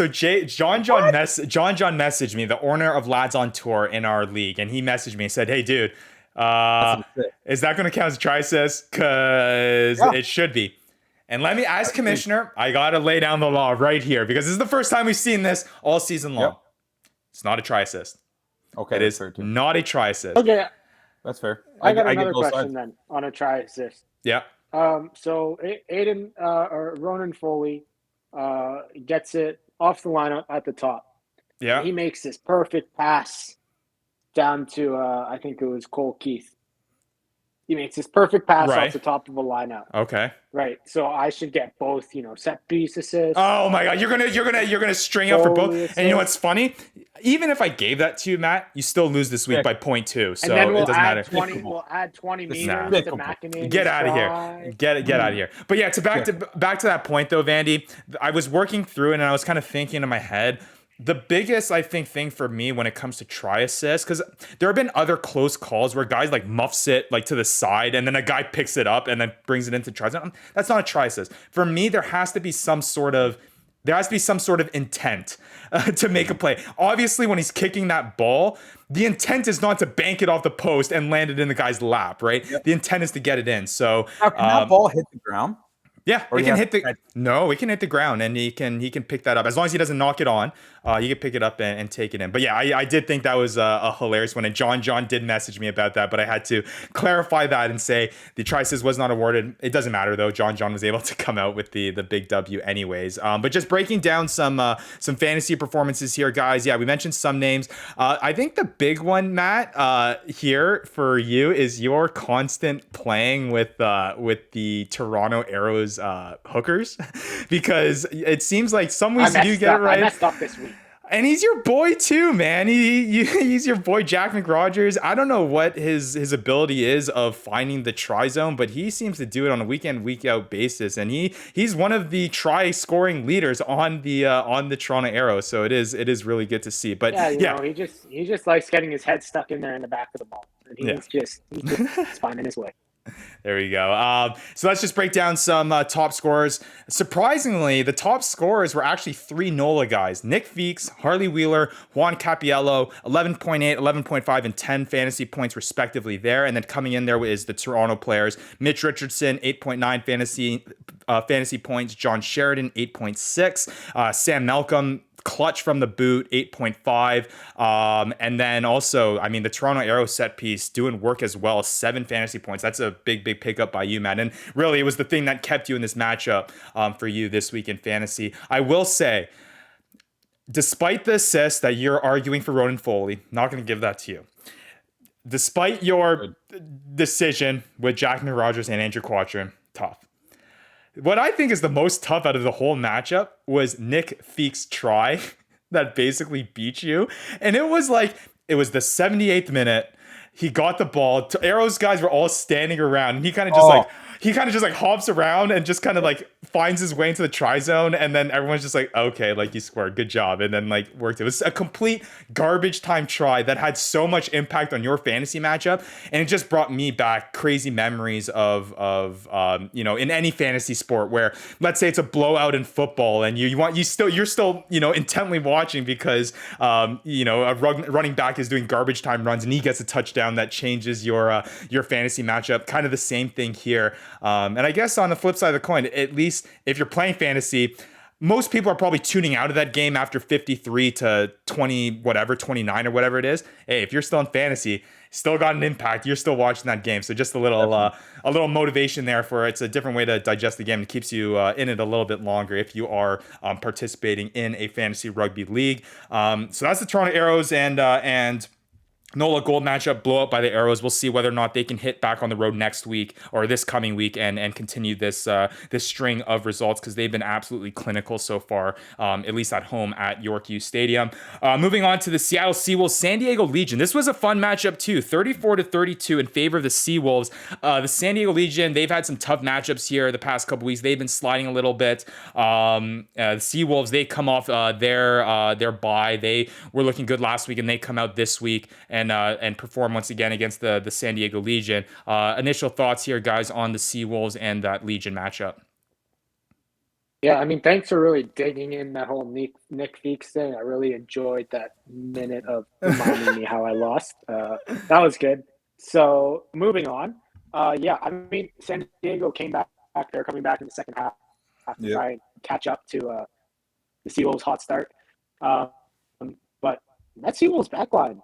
John messaged me, the owner of Lads on Tour in our league, and he messaged me and said, "Hey, dude, is that going to count as a try assist? Because it should be." And let me, as commissioner, I got to lay down the law right here because this is the first time we've seen this all season long. Yep. It's not a try assist. Okay, it is not a try assist. Okay, that's fair. I got another question then on a try assist. Yeah. So Aiden or Ronan Foley gets it off the line at the top. Yeah. He makes this perfect pass down to I think it was Cole Keith. He makes this perfect pass off the top of a lineup. Okay. Right. So I should get both, set piece assists. Oh my God. You're gonna string up for both. Assist. And you know what's funny? Even if I gave that to you, Matt, you still lose this week by 0.2. So it doesn't matter. We'll add 20 meters to McInerney's Get out of here. Get out of here. But yeah, back to that point though, Vandy. I was working through it and I was kind of thinking in my head. The biggest, I think, thing for me when it comes to try assists, because there have been other close calls where guys like muffs it like to the side and then a guy picks it up and then brings it into try. That's not a try assist. For me, there has to be some sort of intent to make a play. Obviously, when he's kicking that ball, the intent is not to bank it off the post and land it in the guy's lap, right? Yep. The intent is to get it in. So now, can that ball hit the ground? Yeah, it can hit the ground and he can pick that up. As long as he doesn't knock it on, you can pick it up and take it in. But yeah, I did think that was a hilarious one. And John did message me about that, but I had to clarify that and say the try assist was not awarded. It doesn't matter though. John was able to come out with the big W anyways. But just breaking down some fantasy performances here, guys. Yeah, we mentioned some names. I think the big one, Matt, here for you is your constant playing with the Toronto Arrows hookers, because it seems like some weeks you do get it right. I messed up this week. And he's your boy too, man. He's your boy, Jack McRogers. I don't know what his ability is of finding the try zone, but he seems to do it on a week in, week out basis. And he's one of the try scoring leaders on the Toronto Arrows. So it is really good to see. But know, he just likes getting his head stuck in there in the back of the ball. And he's just finding his way. There we go. So let's just break down some top scorers. Surprisingly, the top scorers were actually three NOLA guys. Nick Feeks, Harley Wheeler, Juan Capiello, 11.8, 11.5, and 10 fantasy points respectively there. And then coming in there is the Toronto players. Mitch Richardson, 8.9 fantasy points. John Sheridan, 8.6. Sam Malcolm, clutch from the boot, 8.5. And then also, I mean, the Toronto Arrow set piece doing work as well, 7 fantasy points. That's a big pickup by you, Matt. And really, it was the thing that kept you in this matchup for you this week in fantasy. I will say, despite the assist that you're arguing for Ronan Foley, not going to give that to you. Despite your decision with Jack McRogers and Andrew Quattrin, tough. What I think is the most tough out of the whole matchup was Nick Feeks' try that basically beat you. And it was the 78th minute. He got the ball. Arrows guys were all standing around, and he kind of just hops around and just kind of like finds his way into the try zone, and then everyone's just like, okay, like you scored, good job, and then like worked. It was a complete garbage time try that had so much impact on your fantasy matchup, and it just brought me back crazy memories of in any fantasy sport where, let's say it's a blowout in football, and you're still intently watching because a running back is doing garbage time runs and he gets a touchdown that changes your fantasy matchup. Kind of the same thing here. And I guess on the flip side of the coin, at least if you're playing fantasy, most people are probably tuning out of that game after 53 to 20, 29 or whatever it is. Hey, if you're still in fantasy, still got an impact. You're still watching that game. So just a little motivation there for it's a different way to digest the game. It keeps you in it a little bit longer if you are participating in a fantasy rugby league. So that's the Toronto Arrows and Nola Gold matchup, blow up by the Arrows. We'll see whether or not they can hit back on the road next week or this coming week and continue this this string of results, because they've been absolutely clinical so far, at least at home at York U Stadium. Moving on to the Seattle Seawolves, San Diego Legion. This was a fun matchup too, 34-32 in favor of the Seawolves. The San Diego Legion, they've had some tough matchups here the past couple weeks. They've been sliding a little bit. The Seawolves, they come off their bye. They were looking good last week, and they come out this week and perform once again against the San Diego Legion. Initial thoughts here, guys, on the Seawolves and that Legion matchup. Yeah, I mean, thanks for really digging in that whole Nick Feeks thing. I really enjoyed that minute of reminding me how I lost. That was good. So moving on. Yeah, I mean, San Diego came back. They're coming back in the second half to try and catch up to the Seawolves' hot start. But that Seawolves backline,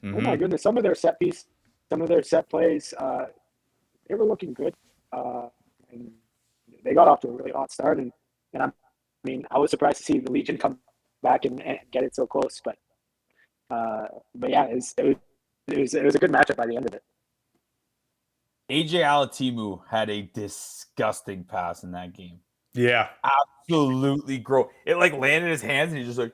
oh my goodness, some of their set piece, some of their set plays, they were looking good. And they got off to a really hot start. And I was surprised to see the Legion come back and get it so close. But yeah, it was a good matchup by the end of it. AJ Alatimu had a disgusting pass in that game. Yeah. Absolutely gross. It like landed in his hands and he just like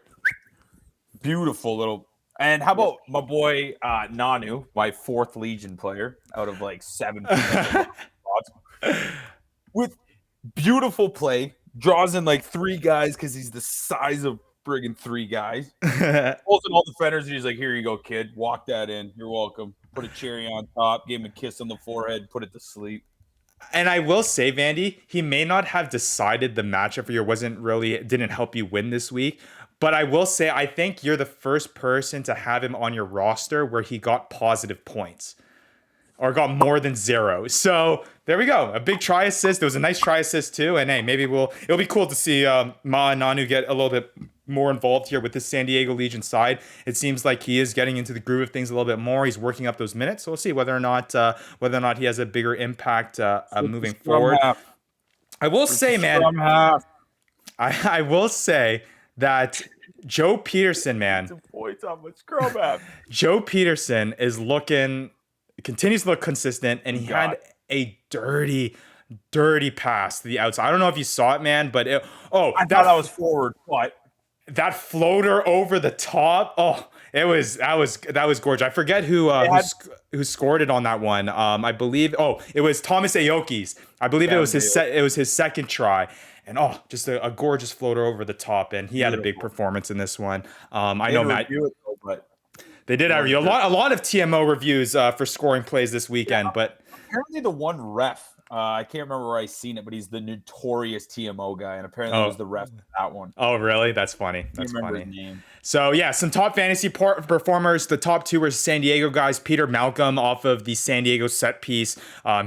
beautiful little. And how about my boy Nanu, my 4th Legion player out of like 7 with beautiful play, draws in like 3 guys because he's the size of friggin' 3 guys. Pulls in all the defenders and he's like, "Here you go, kid. Walk that in. You're welcome." Put a cherry on top, gave him a kiss on the forehead, put it to sleep. And I will say, Vandy, he may not have decided the matchup for you, didn't help you win this week. But I will say, I think you're the first person to have him on your roster where he got positive points or got more than 0. So there we go. A big try assist. It was a nice try assist too. And hey, maybe it'll be cool to see Ma and Nanu get a little bit more involved here with this San Diego Legion side. It seems like he is getting into the groove of things a little bit more. He's working up those minutes. So we'll see whether or not he has a bigger impact moving forward. I will say, man, I will say that Joe Peterson, man. Joe Peterson continues to look consistent, and he had a dirty pass to the outside. I don't know if you saw it, man, but I thought that was forward. What? That floater over the top. Oh, that was gorgeous. I forget who scored it on that one. I believe it was Thomas Aoki's. I believe it was his second try. And just a gorgeous floater over the top, and he had a big performance in this one. I know Matt. They did a lot of TMO reviews for scoring plays this weekend, but apparently the one ref, I can't remember where I seen it, but he's the notorious TMO guy, and apparently it was the ref of that one. Oh, really? That's funny. That's funny. His name. So yeah, some top fantasy performers. The top 2 were San Diego guys. Peter Malcolm off of the San Diego set piece.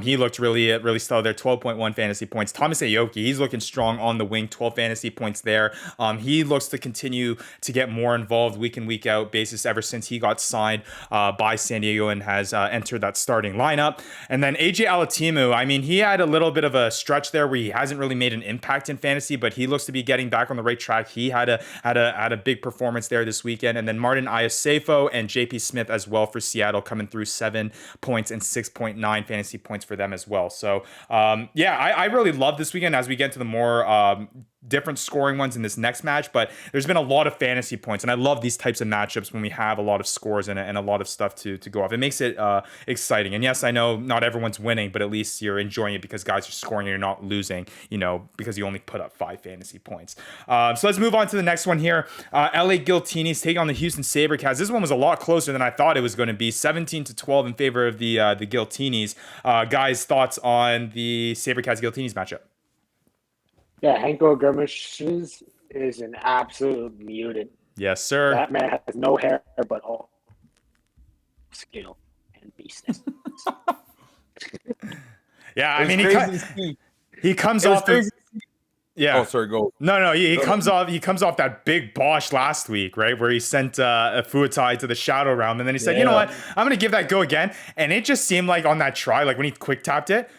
He looked really stellar there. 12.1 fantasy points. Thomas Aoki, he's looking strong on the wing. 12 fantasy points there. He looks to continue to get more involved week in, week out basis ever since he got signed by San Diego and has entered that starting lineup. And then AJ Alatimu, I mean, he had a little bit of a stretch there where he hasn't really made an impact in fantasy, but he looks to be getting back on the right track. He had a big performance there this weekend. And then Martin Iosefo and JP Smith as well for Seattle, coming through 7 points and 6.9 fantasy points for them as well. So I really love this weekend as we get to the more different scoring ones in this next match, but there's been a lot of fantasy points, and I love these types of matchups when we have a lot of scores and a lot of stuff to go off. It makes it exciting. And yes, I know not everyone's winning, but at least you're enjoying it because guys are scoring and you're not losing, because you only put up 5 fantasy points. So let's move on to the next one here. LA Guiltinis taking on the Houston SaberCats. This one was a lot closer than I thought it was going to be. 17-12 in favor of the Guiltinis. Guys, thoughts on the SaberCats Guiltinis matchup? Yeah, Hanko Germish is an absolute mutant. Yes, sir. That man has no hair, but all skill and beastness. Yeah, I mean, he comes off the... Yeah. Oh, sorry, go. No, he comes off that big Bosch last week, right? Where he sent a Fuatai to the Shadow Realm, and then he said, "You know what? I'm going to give that go again." And it just seemed like on that try, like when he quick tapped it,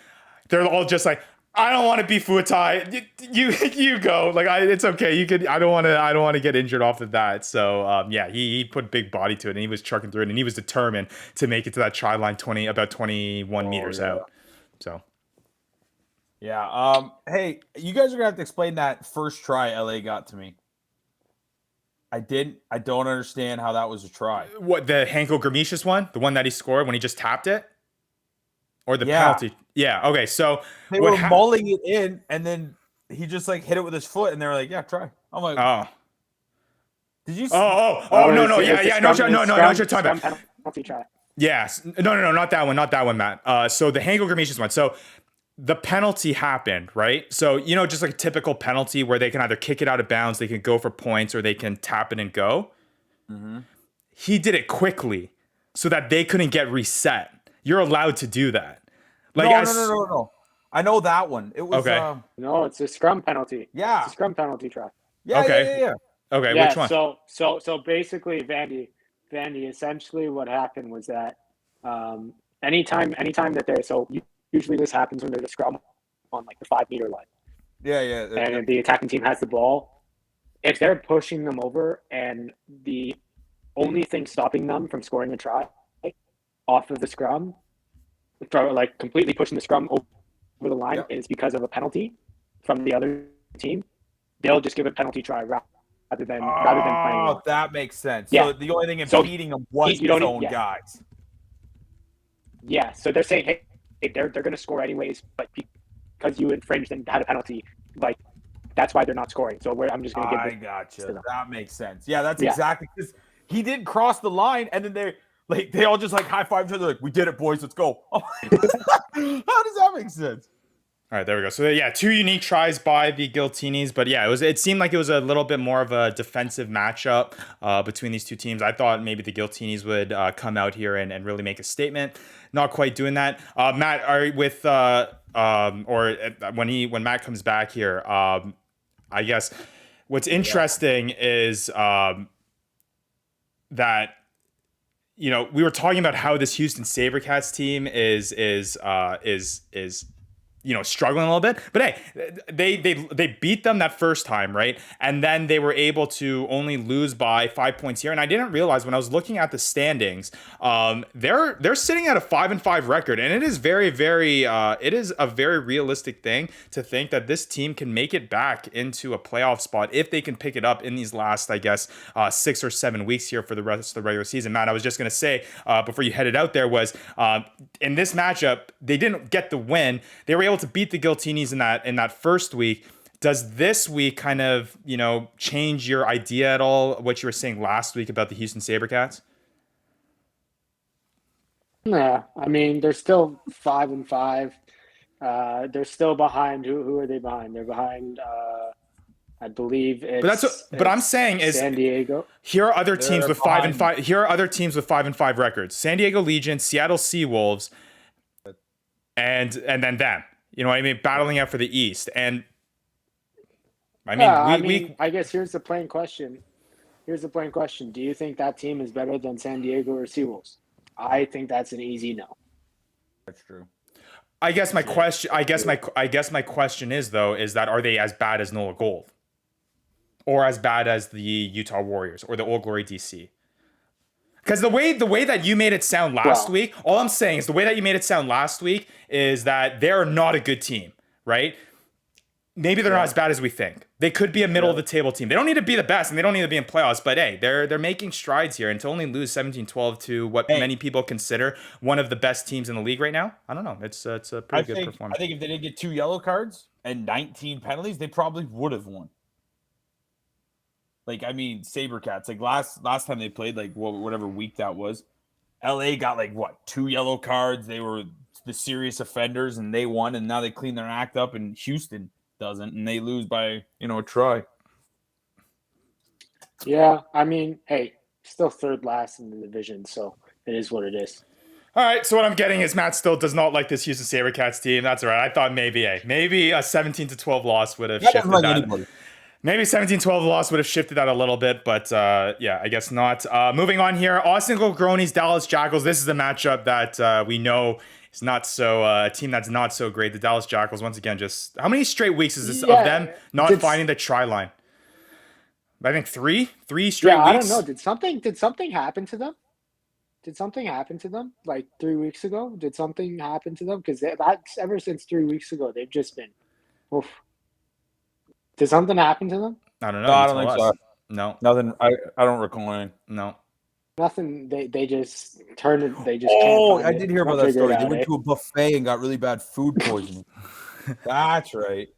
they're all just like, I don't want to be Fuatai. You go. Like it's okay. You could. I don't want to get injured off of that. So yeah, he put big body to it, and he was trucking through it, and he was determined to make it to that try line about 21 meters out. So yeah. Hey, you guys are gonna have to explain that first try LA got to me. I don't understand how that was a try. What, the Hanko Gramicious one, the one that he scored when he just tapped it, or the penalty? Yeah. Okay. So they were mulling it in, and then he just like hit it with his foot, and they were like, "Yeah, try." I'm like, "Oh, did you?" See? No. Yeah. No, what you're talking about. Penalty try. Yes. No. Not that one. Not that one, Matt. So the Hanko Gramicious one. So the penalty happened, right? So, just like a typical penalty where they can either kick it out of bounds, they can go for points, or they can tap it and go. Mm-hmm. He did it quickly so that they couldn't get reset. You're allowed to do that. Like, no. I know that one. It was okay. No, it's a scrum penalty. Yeah, it's a scrum penalty try. Yeah, okay. Yeah. Okay, yeah, which one? So basically, Vandy. Essentially, what happened was that anytime that they're usually this happens when there's a scrum on like the 5 meter line. Yeah. And the attacking team has the ball. If they're pushing them over, and the only thing stopping them from scoring a try off of the scrum, for like completely pushing the scrum over the line, is because of a penalty from the other team, they'll just give a penalty try rather than playing. Oh, that makes sense. Yeah. So the only thing impeding them was his own guys. Yeah. So they're saying, hey, they're going to score anyways, but because you infringed and had a penalty, like that's why they're not scoring. So I'm just going to give. I gotcha. That makes sense. Yeah, that's exactly, because he didn't cross the line, and then they all just like high five each other, like, "We did it, boys. Let's go." How does that make sense? All right, there we go. So yeah, 2 unique tries by the Giltinis, but yeah, it seemed like it was a little bit more of a defensive matchup between these two teams. I thought maybe the Giltinis would come out here and really make a statement. Not quite doing that. Matt, when Matt comes back here, I guess what's interesting is that we were talking about how this Houston SaberCats team is struggling a little bit, but hey, they beat them that first time, right? And then they were able to only lose by 5 points here. And I didn't realize when I was looking at the standings, they're sitting at a 5-5 record, and it is very, very it is a very realistic thing to think that this team can make it back into a playoff spot if they can pick it up in these last, I guess, 6 or 7 weeks here for the rest of the regular season. Matt, I was just gonna say before you headed out there was in this matchup they didn't get the win. They were able to beat the Giltinis in that first week. Does this week kind of, change your idea at all, what you were saying last week about the Houston SaberCats? Yeah, I mean, they're still 5-5. They're still behind. Who are they behind? They're behind, I believe but I'm saying is San Diego. Here are other teams with 5-5. Here are other teams with 5-5 records: San Diego Legion, Seattle Seawolves, and then them. You know what I mean? Battling out for the East. And I mean, I guess here's the plain question. Do you think that team is better than San Diego or Seawolves? I think that's an easy no. That's true. I guess my question is that are they as bad as NOLA Gold? Or as bad as the Utah Warriors or the Old Glory DC? Because the way that you made it sound last week, all I'm saying is the way that you made it sound last week is that they're not a good team, right? Maybe they're not as bad as we think. They could be a middle of the table team. They don't need to be the best, and they don't need to be in playoffs. But hey, they're making strides here, and to only lose 17-12 to what many people consider one of the best teams in the league right now, I don't know. It's a pretty good performance. I think if they didn't get 2 yellow cards and 19 penalties, they probably would have won. Like, I mean, SaberCats, like last time they played, like whatever week that was, LA got 2 yellow cards. They were the serious offenders, and they won, and now they clean their act up, and Houston doesn't, and they lose by a try. Yeah, I mean, hey, still third last in the division, so it is what it is. All right, so what I'm getting is Matt still does not like this Houston SaberCats team. That's all right. I thought maybe a 17-12 loss would have shifted that. Anybody. Maybe 17-12 loss would have shifted that a little bit, but yeah, I guess not. Moving on here, Austin Gilgronis, Dallas Jackals. This is a matchup that we know It's not so a team that's not so great. The Dallas Jackals, once again, just how many straight weeks is this of them not finding the try line? I think three straight weeks. I don't know. Did something happen to them? Did something happen to them like 3 weeks ago? Did something happen to them? Because that's ever since 3 weeks ago, they've just been, oof. Did something happen to them? I don't know. No, I don't think so. No, Nothing. I don't recall anything. no. Nothing. They just turned it. They just. Oh, can't I find did it. hear about Can't that figure story. it They out, went to a buffet and got really bad food poisoning. That's right.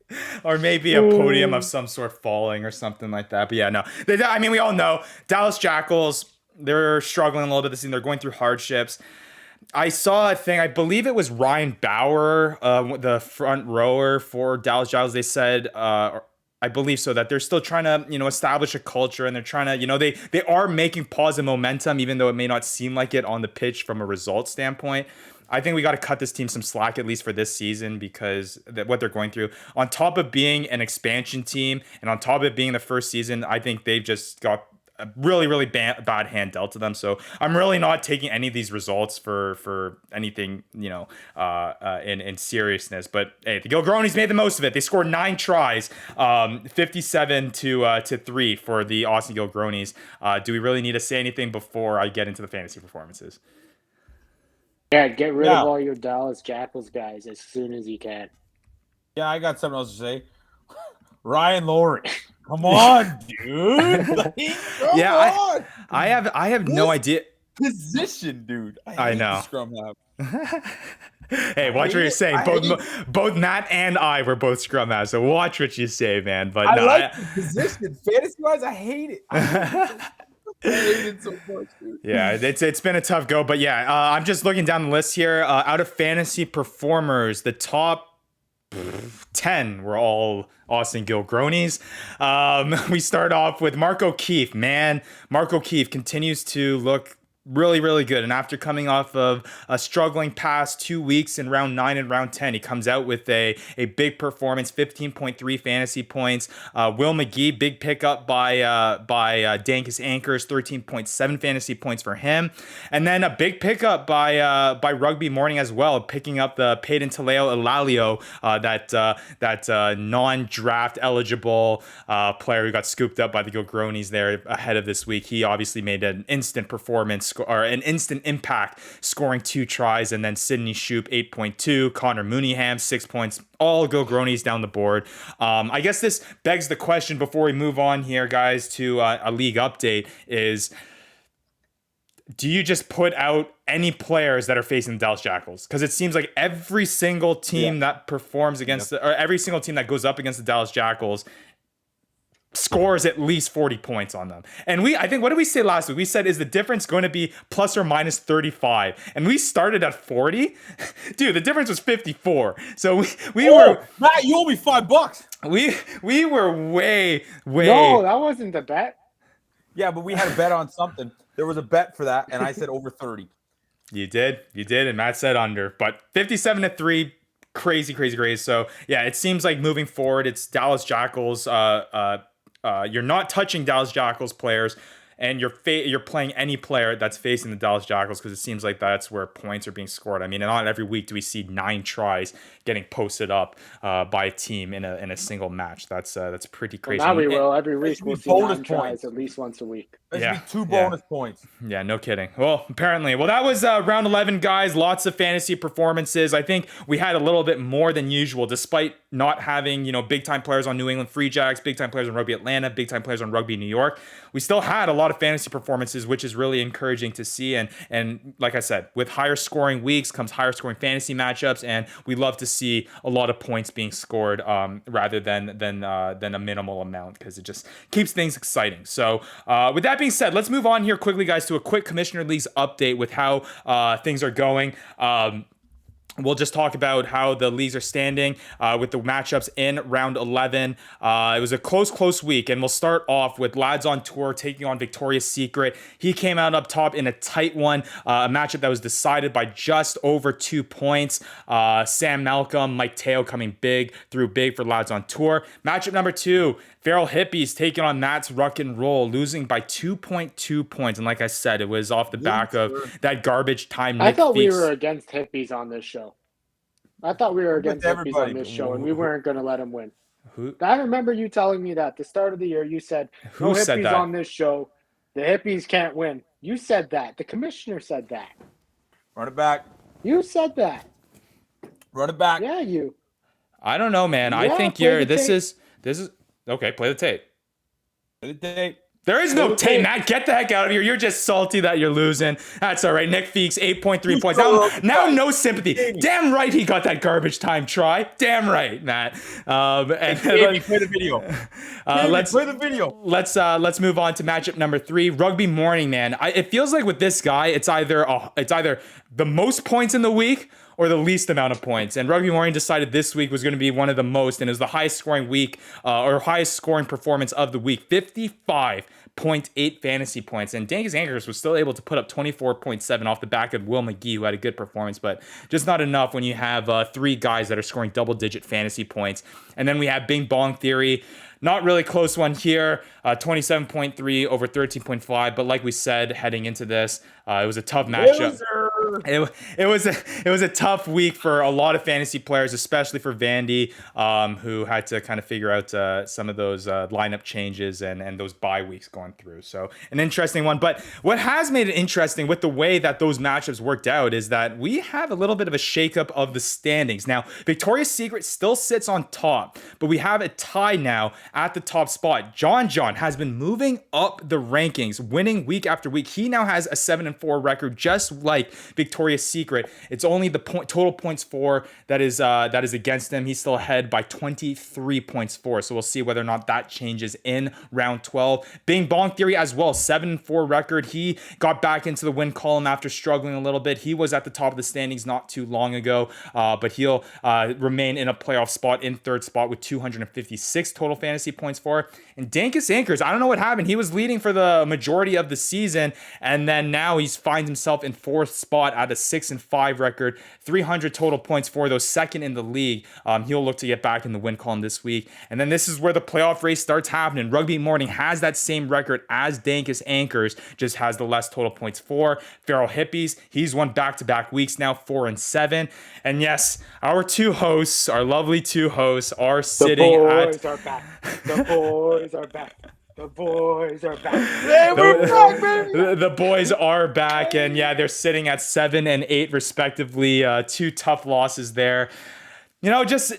Or maybe a podium of some sort falling or something like that. But yeah, no. I mean, we all know Dallas Jackals, they're struggling a little bit this season. They're going through hardships. I saw a thing, I believe it was Ryan Bauer, the front rower for Dallas Jackals. They said, I believe so, that they're still trying to, establish a culture, and they're trying to, they are making positive momentum, even though it may not seem like it on the pitch from a result standpoint. I think we got to cut this team some slack, at least for this season, because what they're going through, on top of being an expansion team and on top of it being the first season, I think they've just got a really, really bad hand dealt to them. So I'm really not taking any of these results for anything, in seriousness. But hey, the Gilgronis made the most of it. They scored 9 tries, 57 to 3 for the Austin Gilgronis. Do we really need to say anything before I get into the fantasy performances? Yeah, get rid of all your Dallas Jackals guys as soon as you can. Yeah, I got something else to say. Ryan Laurie. Come on, dude. Come on. I have no idea. Position, dude. I know. Scrum half. Hey, watch what you're saying. Both Matt and I were both scrum halves, so watch what you say, man. But I like the position. Fantasy-wise, I hate it. I hate it so much, dude. Yeah, it's been a tough go, but yeah, I'm just looking down the list here. Out of fantasy performers, the top 10 were all Austin Gilgronis. We start off with Mark O'Keefe. Man, Mark O'Keefe continues to look really, really good. And after coming off of a struggling past 2 weeks in round 9 and round 10, he comes out with a big performance, 15.3 fantasy points. Will McGee, big pickup by Dankus Anchors, 13.7 fantasy points for him. And then a big pickup by Rugby Morning as well, picking up the Peyton Taleo Elalio, that non-draft eligible player who got scooped up by the Gilgronis there ahead of this week. He obviously made an instant performance or an instant impact, scoring 2 tries, and then Sidney Shoop 8.2, Connor Mooneyham 6 points, all Gilgronis down the board. I guess this begs the question before we move on here, guys, to a league update is, do you just put out any players that are facing the Dallas Jackals? Because it seems like every single team that performs against or every single team that goes up against the Dallas Jackals scores at least 40 points on them. And I think, what did we say last week? We said, is the difference going to be plus or minus 35? And we started at 40. Dude, the difference was 54. So we were... Matt, you owe me $5. We were way... No, that wasn't the bet. Yeah, but we had a bet on something. There was a bet for that, and I said over 30. You did, and Matt said under. But 57 to 3, crazy. So yeah, it seems like moving forward, it's Dallas Jackals. You're not touching Dallas Jackals players, and you're playing any player that's facing the Dallas Jackals, because it seems like that's where points are being scored. I mean, not every week do we see 9 tries getting posted up by a team in a single match. That's pretty crazy. Well, now we will. Every week we'll see 9 tries points at least once a week. Be 2 bonus points. Yeah, no kidding. Well, apparently. Well, that was round 11, guys. Lots of fantasy performances. I think we had a little bit more than usual, despite not having, big-time players on New England Free Jacks, big-time players on Rugby Atlanta, big-time players on Rugby New York. We still had a lot of fantasy performances, which is really encouraging to see. And like I said, with higher scoring weeks comes higher scoring fantasy matchups, and we love to see a lot of points being scored rather than a minimal amount, because it just keeps things exciting. So with that being said, let's move on here quickly, guys, to a quick Commissioner Leagues update with how things are going. We'll just talk about how the leagues are standing with the matchups in round 11. It was a close week, and we'll start off with Lads on Tour taking on Victoria's Secret. He came out up top in a tight one, a matchup that was decided by just over 2 points. Sam Malcolm, Mike Teo coming through big for Lads on Tour. Matchup number 2, Feral Hippies taking on Matt's Ruck and Roll, losing by 2.2 points. And like I said, it was off the back of that garbage time. I Nick thought we Feeks. were against hippies on this show. I thought we were against hippies on this show, and we weren't going to let them win. I remember you telling me that at the start of the year. You said, no Who said hippies that? on this show. The hippies can't win. You said that. The commissioner said that. Run it back. You said that. Run it back. Yeah, you. I don't know, man. I Yeah, think play the tape. this is okay. Play the tape. Play the tape. There is no the tape, tape. Matt. Get the heck out of here. You're just salty that you're losing. That's all right. Nick Feeks, 8.3 points. Now no sympathy. Damn right he got that garbage time try. Damn right, Matt. Baby, play the video. Let's play the video. Let's move on to matchup number 3. Rugby morning, man. It feels like with this guy, it's either the most points in the week or the least amount of points. And Rugby Morning decided this week was going to be one of the most, and it was the highest scoring week or highest scoring performance of the week, 55.8 fantasy points. And Dangus Anchors was still able to put up 24.7 off the back of Will McGee, who had a good performance, but just not enough when you have 3 guys that are scoring double-digit fantasy points. And then we have Bing Bong Theory. Not really close one here, 27.3 over 13.5. But like we said, heading into this, it was a tough matchup. It was a tough week for a lot of fantasy players, especially for Vandy, who had to kind of figure out some of those lineup changes and those bye weeks going through. So an interesting one. But what has made it interesting with the way that those matchups worked out is that we have a little bit of a shakeup of the standings. Now, Victoria's Secret still sits on top, but we have a tie now at the top spot. John has been moving up the rankings, winning week after week. He now has a 7-4 record, just like Victoria's Secret. It's only the total points for that is against him. He's still ahead by 23 points for. So we'll see whether or not that changes in round 12. Bing Bong Theory as well, 7-4 record. He got back into the win column after struggling a little bit. He was at the top of the standings not too long ago, but he'll remain in a playoff spot in third spot with 256 total fantasy points for. And Dankus Anchors, I don't know what happened. He was leading for the majority of the season, and then now he finds himself in fourth spot at a 6-5 record, 300 total points for, those second in the league. He'll look to get back in the win column this week. And then this is where the playoff race starts happening. Rugby Morning has that same record as Dankus Anchors, just has the less total points for. Feral Hippies, he's won back-to-back weeks now, 4-7. And yes, our lovely two hosts are sitting at... The boys are back. The boys are back. The boys are back. Hey, we're back, baby. The boys are back, and yeah, they're sitting at 7 and 8 respectively. 2 tough losses there. Just I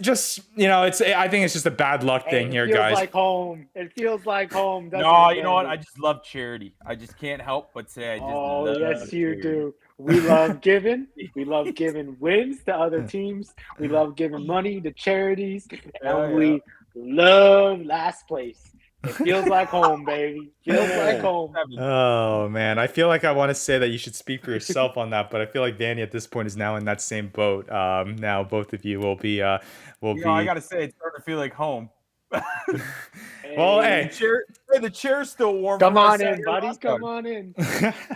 think it's just a bad luck thing here, guys. It feels like home. It feels like home. No, you know what? I just love charity. I just can't help but say I just love yes, you charity. do. We love giving. We love giving wins to other teams. We love giving money to charities, and we love last place. It feels like home, baby. Feels like home. Oh man, I feel like I want to say that you should speak for yourself on that, but I feel like Vanny at this point is now in that same boat. Now both of you will be I gotta say, it's starting to feel like home. Well, hey, the chair's still warm. Come on in, buddy. Come on in.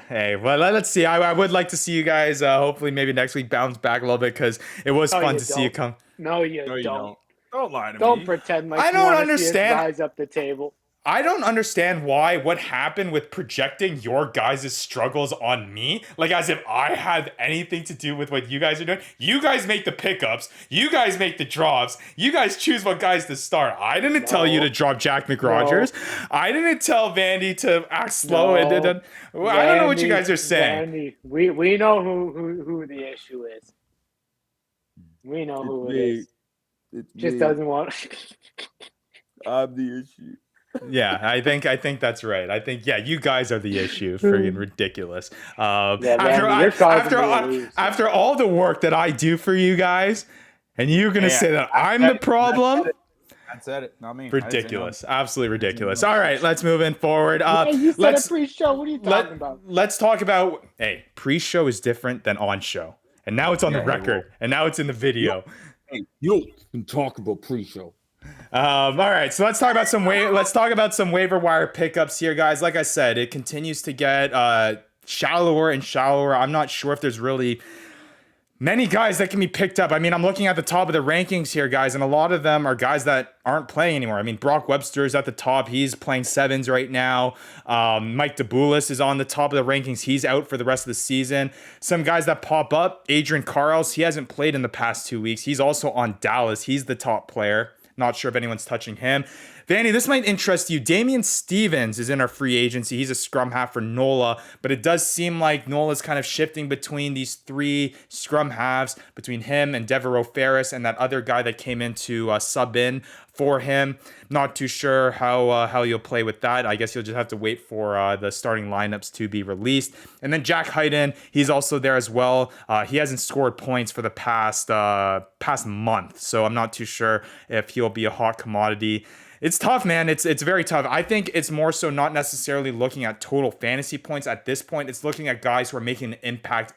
Hey, well, let's see. I would like to see you guys hopefully maybe next week bounce back a little bit, because it was fun to see you come. No, you don't. Don't lie to me. Don't pretend like I don't understand. Rise up the table. I don't understand what happened with projecting your guys' struggles on me. Like, as if I had anything to do with what you guys are doing. You guys make the pickups. You guys make the drops. You guys choose what guys to start. I didn't tell you to drop Jack McRogers. No. I didn't tell Vandy to act slow. I don't know what you guys are saying. Vandy, we know who the issue is. We know who it is. It's just me. Doesn't want. I'm the issue. Yeah, I think that's right. I think you guys are the issue. Friggin' ridiculous. After all the work that I do for you guys, and you're gonna say that I'm the problem. I said it, not me. Ridiculous, absolutely ridiculous. All right, let's move in forward. You said a pre-show. What are you talking about? Let's talk about. Hey, pre-show is different than on-show, and now it's on the record, and now it's in the video. You can talk about pre-show. All right, so let's talk about some waiver wire pickups here, guys. Like I said, it continues to get shallower and shallower. I'm not sure if there's really many guys that can be picked up. I mean, I'm looking at the top of the rankings here, guys, and a lot of them are guys that aren't playing anymore. I mean, Brock Webster's at the top. He's playing sevens right now. Mike DeBoulis is on the top of the rankings. He's out for the rest of the season. Some guys that pop up, Adrian Carls, he hasn't played in the past 2 weeks. He's also on Dallas. He's the top player. Not sure if anyone's touching him. Vanny, this might interest you. Damian Stevens is in our free agency. He's a scrum half for NOLA, but it does seem like NOLA's kind of shifting between these 3 scrum halves, between him and Devereaux Ferris and that other guy that came in to sub in for him. Not too sure how you'll play with that. I guess you'll just have to wait for the starting lineups to be released. And then Jack Hyden, he's also there as well. He hasn't scored points for the past month, so I'm not too sure if he'll be a hot commodity. It's tough, man. It's very tough. I think it's more so not necessarily looking at total fantasy points at this point. It's looking at guys who are making an impact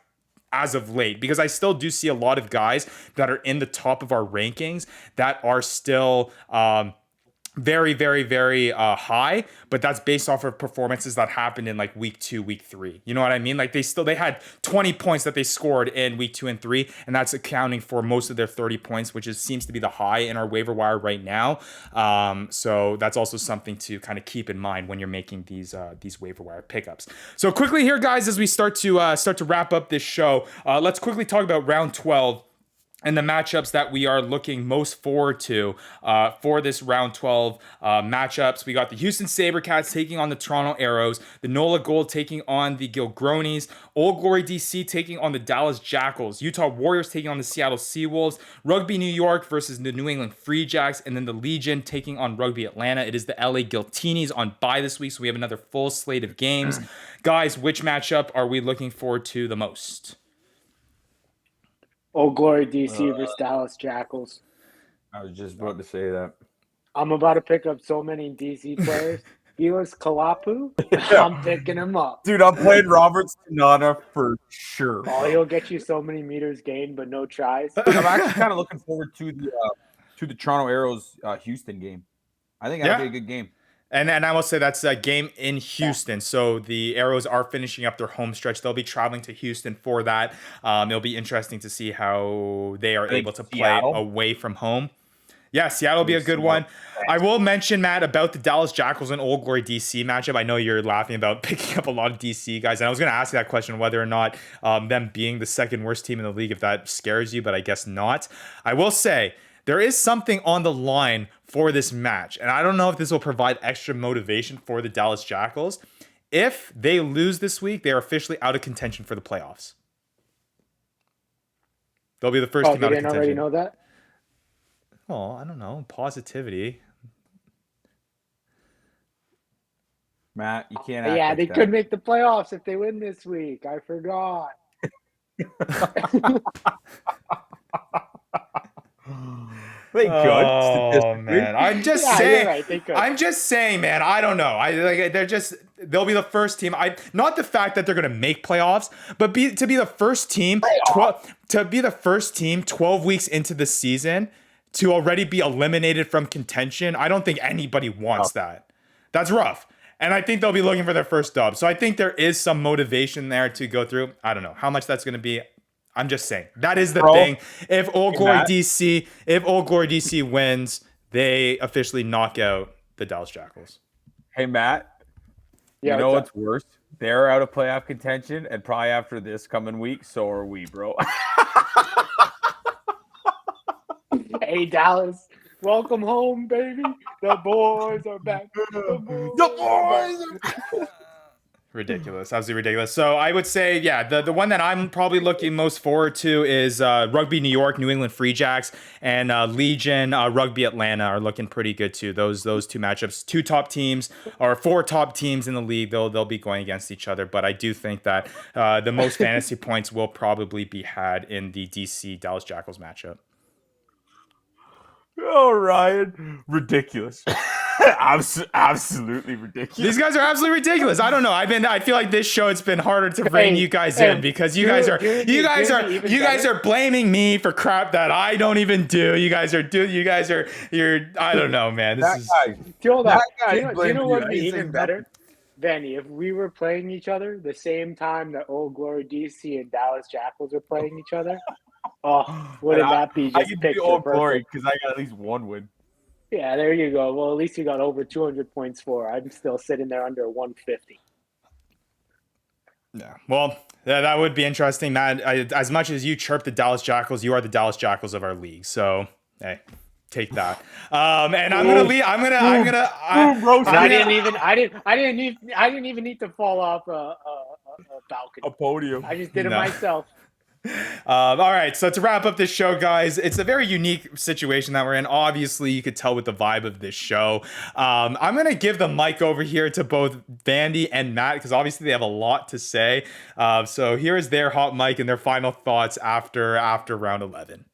as of late, because I still do see a lot of guys that are in the top of our rankings that are still very, very, very high, but that's based off of performances that happened in like week 2, week 3. You know what I mean? Like they had 20 points that they scored in week 2 and 3, and that's accounting for most of their 30 points, which seems to be the high in our waiver wire right now. So that's also something to kind of keep in mind when you're making these waiver wire pickups. So quickly here, guys, as we start to wrap up this show, let's quickly talk about round 12. And the matchups that we are looking most forward to for this round 12 matchups. We got the Houston SaberCats taking on the Toronto Arrows, the NOLA Gold taking on the Gilgronis, Old Glory DC taking on the Dallas Jackals, Utah Warriors taking on the Seattle Seawolves, Rugby New York versus the New England Free Jacks, and then the Legion taking on Rugby Atlanta. It is the LA Guiltinis on bye this week, so we have another full slate of games. Guys, which matchup are we looking forward to the most? Old Glory DC versus Dallas Jackals. I was just about to say that. I'm about to pick up so many DC players. Felix Kalapu, I'm picking him up. Dude, I'm playing Roberts Tanana for sure. Oh, he'll get you so many meters gained, but no tries. I'm actually kind of looking forward to the Toronto Arrows Houston game. I think that'll be a good game. And I will say that's a game in Houston. So the Arrows are finishing up their home stretch. They'll be traveling to Houston for that. It'll be interesting to see how they are able to play away from home. Yeah, Seattle will be a good one. I will mention, Matt, about the Dallas Jackals and Old Glory DC matchup. I know you're laughing about picking up a lot of DC guys. And I was going to ask you that question, whether or not them being the second worst team in the league, if that scares you, but I guess not. I will say, there is something on the line for this match, and I don't know if this will provide extra motivation for the Dallas Jackals. If they lose this week, they are officially out of contention for the playoffs. They'll be the first team out of contention. You didn't already know that? Oh, I don't know. Positivity. Matt, you can't. Yeah, they could make the playoffs if they win this week. I forgot. They could. Oh man, I'm just saying. Right, they could. I'm just saying, man. I don't know. They'll be the first team. Not the fact that they're going to make playoffs, but to be the first team. 12 weeks into the season to already be eliminated from contention. I don't think anybody wants that. That's rough. And I think they'll be looking for their first dub. So I think there is some motivation there to go through. I don't know how much that's going to be. I'm just saying that is the thing. If Old Glory DC wins, they officially knock out the Dallas Jackals. Hey Matt, you know what's worse? They're out of playoff contention, and probably after this coming week, so are we, bro. Hey Dallas, welcome home, baby. The boys are back. The boys are back. Ridiculous. Absolutely ridiculous. So I would say, yeah, the one that I'm probably looking most forward to is Rugby New York, New England Free Jacks, and Legion, Rugby Atlanta are looking pretty good too. Those two matchups, 4 top teams in the league, they'll be going against each other. But I do think that the most fantasy points will probably be had in the DC Dallas Jackals matchup. Oh, Ryan, ridiculous. Absolutely ridiculous. These guys are absolutely ridiculous. I don't know. I feel like this show it's been harder to rein you guys in because you guys are blaming me for crap that I don't even do. You're I don't know, man. Do you know what would be even better? Vanny, if we were playing each other the same time that Old Glory DC and Dallas Jackals are playing each other, Oh, wouldn't that be I just get to be picture Old Glory perfect? because I got at least one win. Yeah, there you go. Well, at least you got over 200 points for. I'm still sitting there under 150. Yeah. Well, that would be interesting, Matt. As much as you chirp the Dallas Jackals, you are the Dallas Jackals of our league. So, hey, take that. And I'm gonna leave. And I didn't even need to fall off a balcony. A podium. I just did it No. myself. All right, so to wrap up this show, guys, it's a very unique situation that we're in. Obviously, you could tell with the vibe of this show. I'm gonna give the mic over here to both Vandy and Matt because obviously they have a lot to say. So here is their hot mic and their final thoughts after round 11.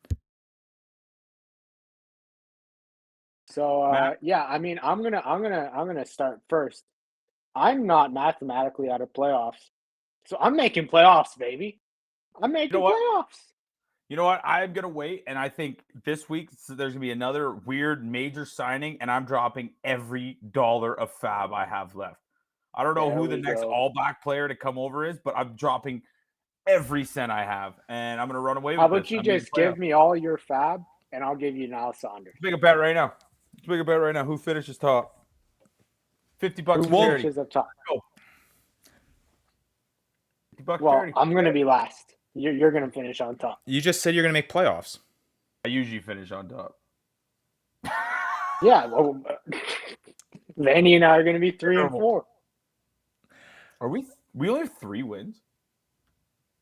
So yeah, I mean, I'm gonna start first. I'm not mathematically out of playoffs, so I'm making playoffs, baby. I'm making playoffs. You know what? I'm going to wait, and I think this week there's going to be another weird major signing, and I'm dropping every dollar of fab I have left. I don't know who the next all-back player to come over is, but I'm dropping every cent I have, and I'm going to run away with How this. about you just give me all your fab, and I'll give you Niall Saunders. Let's make a bet right now. Who finishes top? $50 Who charity. finishes up top? Go. $50 Well, charity. I'm going to be last. You're going to finish on top. You just said you're gonna make playoffs. I usually finish on top. Yeah, well, Vanny and I are going to be 3 and 4. Are we? We only have 3 wins.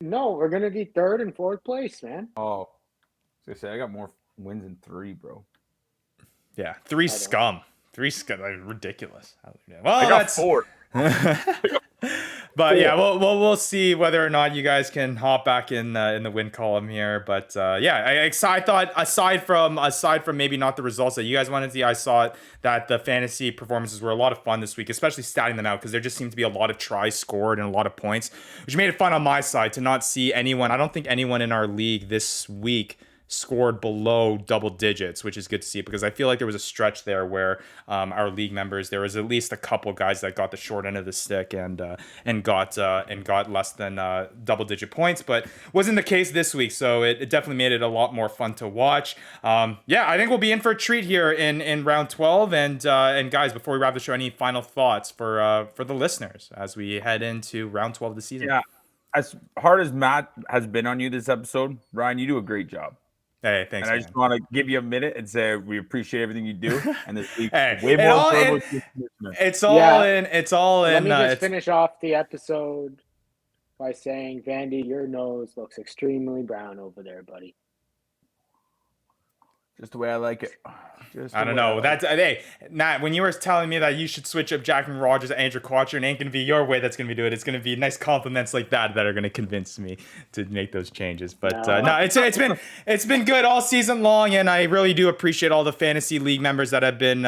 No, we're going to be 3rd and 4th place, man. Oh, I was gonna say I got more wins than 3, bro. Yeah, 3 scum. 3 scum. Like, ridiculous. Well, I got 4. But yeah, we'll see whether or not you guys can hop back in the win column here. But yeah, I thought aside from maybe not the results that you guys wanted to see, I saw that the fantasy performances were a lot of fun this week, especially statting them out because there just seemed to be a lot of tries scored and a lot of points, which made it fun on my side to not see anyone. I don't think anyone in our league this week scored below double digits, which is good to see because I feel like there was a stretch there where our league members, there was at least a couple guys that got the short end of the stick and got less than double digit points, but wasn't the case this week. So it definitely made it a lot more fun to watch. Yeah, I think we'll be in for a treat here in round 12. And guys, before we wrap the show, any final thoughts for the listeners as we head into round 12 of the season? Yeah, as hard as Matt has been on you this episode, Ryan, you do a great job. Hey, thanks. And I just want to give you a minute and say we appreciate everything you do. And this week, hey, way more it's all in. Let me just finish off the episode by saying, Vandy, your nose looks extremely brown over there, buddy. Just the way I like it. I don't know. Hey, Nat, when you were telling me that you should switch up Jack and Rogers and Andrew Quattro, it ain't going to be your way that's going to be doing it. It's going to be nice compliments like that are going to convince me to make those changes. But no, it's been good all season long, and I really do appreciate all the fantasy league members that have been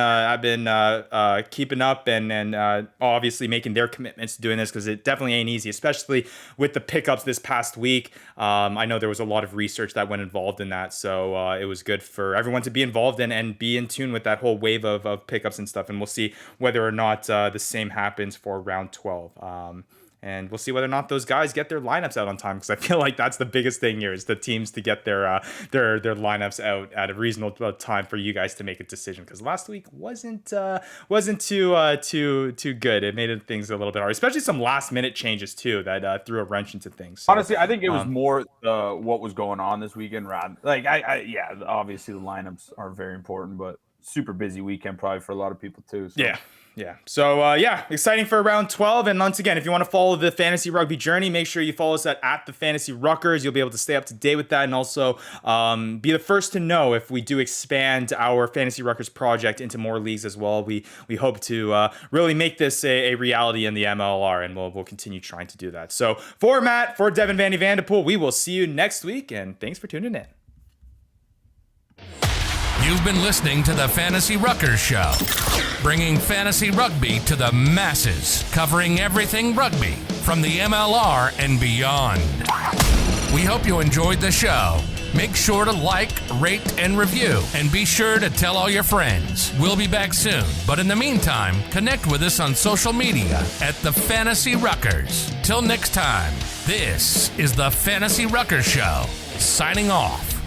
keeping up and obviously making their commitments to doing this because it definitely ain't easy, especially with the pickups this past week. I know there was a lot of research that went involved in that, so it was good for everyone to be involved in and be in tune with that whole wave of pickups and stuff. And we'll see whether or not the same happens for round 12. And we'll see whether or not those guys get their lineups out on time because I feel like that's the biggest thing here is the teams to get their lineups out at a reasonable time for you guys to make a decision because last week wasn't too good. It made things a little bit hard, especially some last minute changes too that threw a wrench into things. So, honestly, I think it was more what was going on this weekend. Like yeah, obviously the lineups are very important, but super busy weekend probably for a lot of people too. So. Yeah. So, exciting for round 12. And once again, if you want to follow the fantasy rugby journey, make sure you follow us at the Fantasy Ruckers. You'll be able to stay up to date with that and also be the first to know if we do expand our Fantasy Ruckers project into more leagues as well. We hope to really make this a reality in the MLR, and we'll continue trying to do that. So, for Matt, for Devin Vandy Vanderpool, we will see you next week, and thanks for tuning in. You've been listening to the Fantasy Ruckers Show, bringing fantasy rugby to the masses, covering everything rugby from the MLR and beyond. We hope you enjoyed the show. Make sure to like, rate, and review, and be sure to tell all your friends. We'll be back soon, but in the meantime, connect with us on social media at the Fantasy Ruckers. Till next time, this is the Fantasy Ruckers Show, signing off.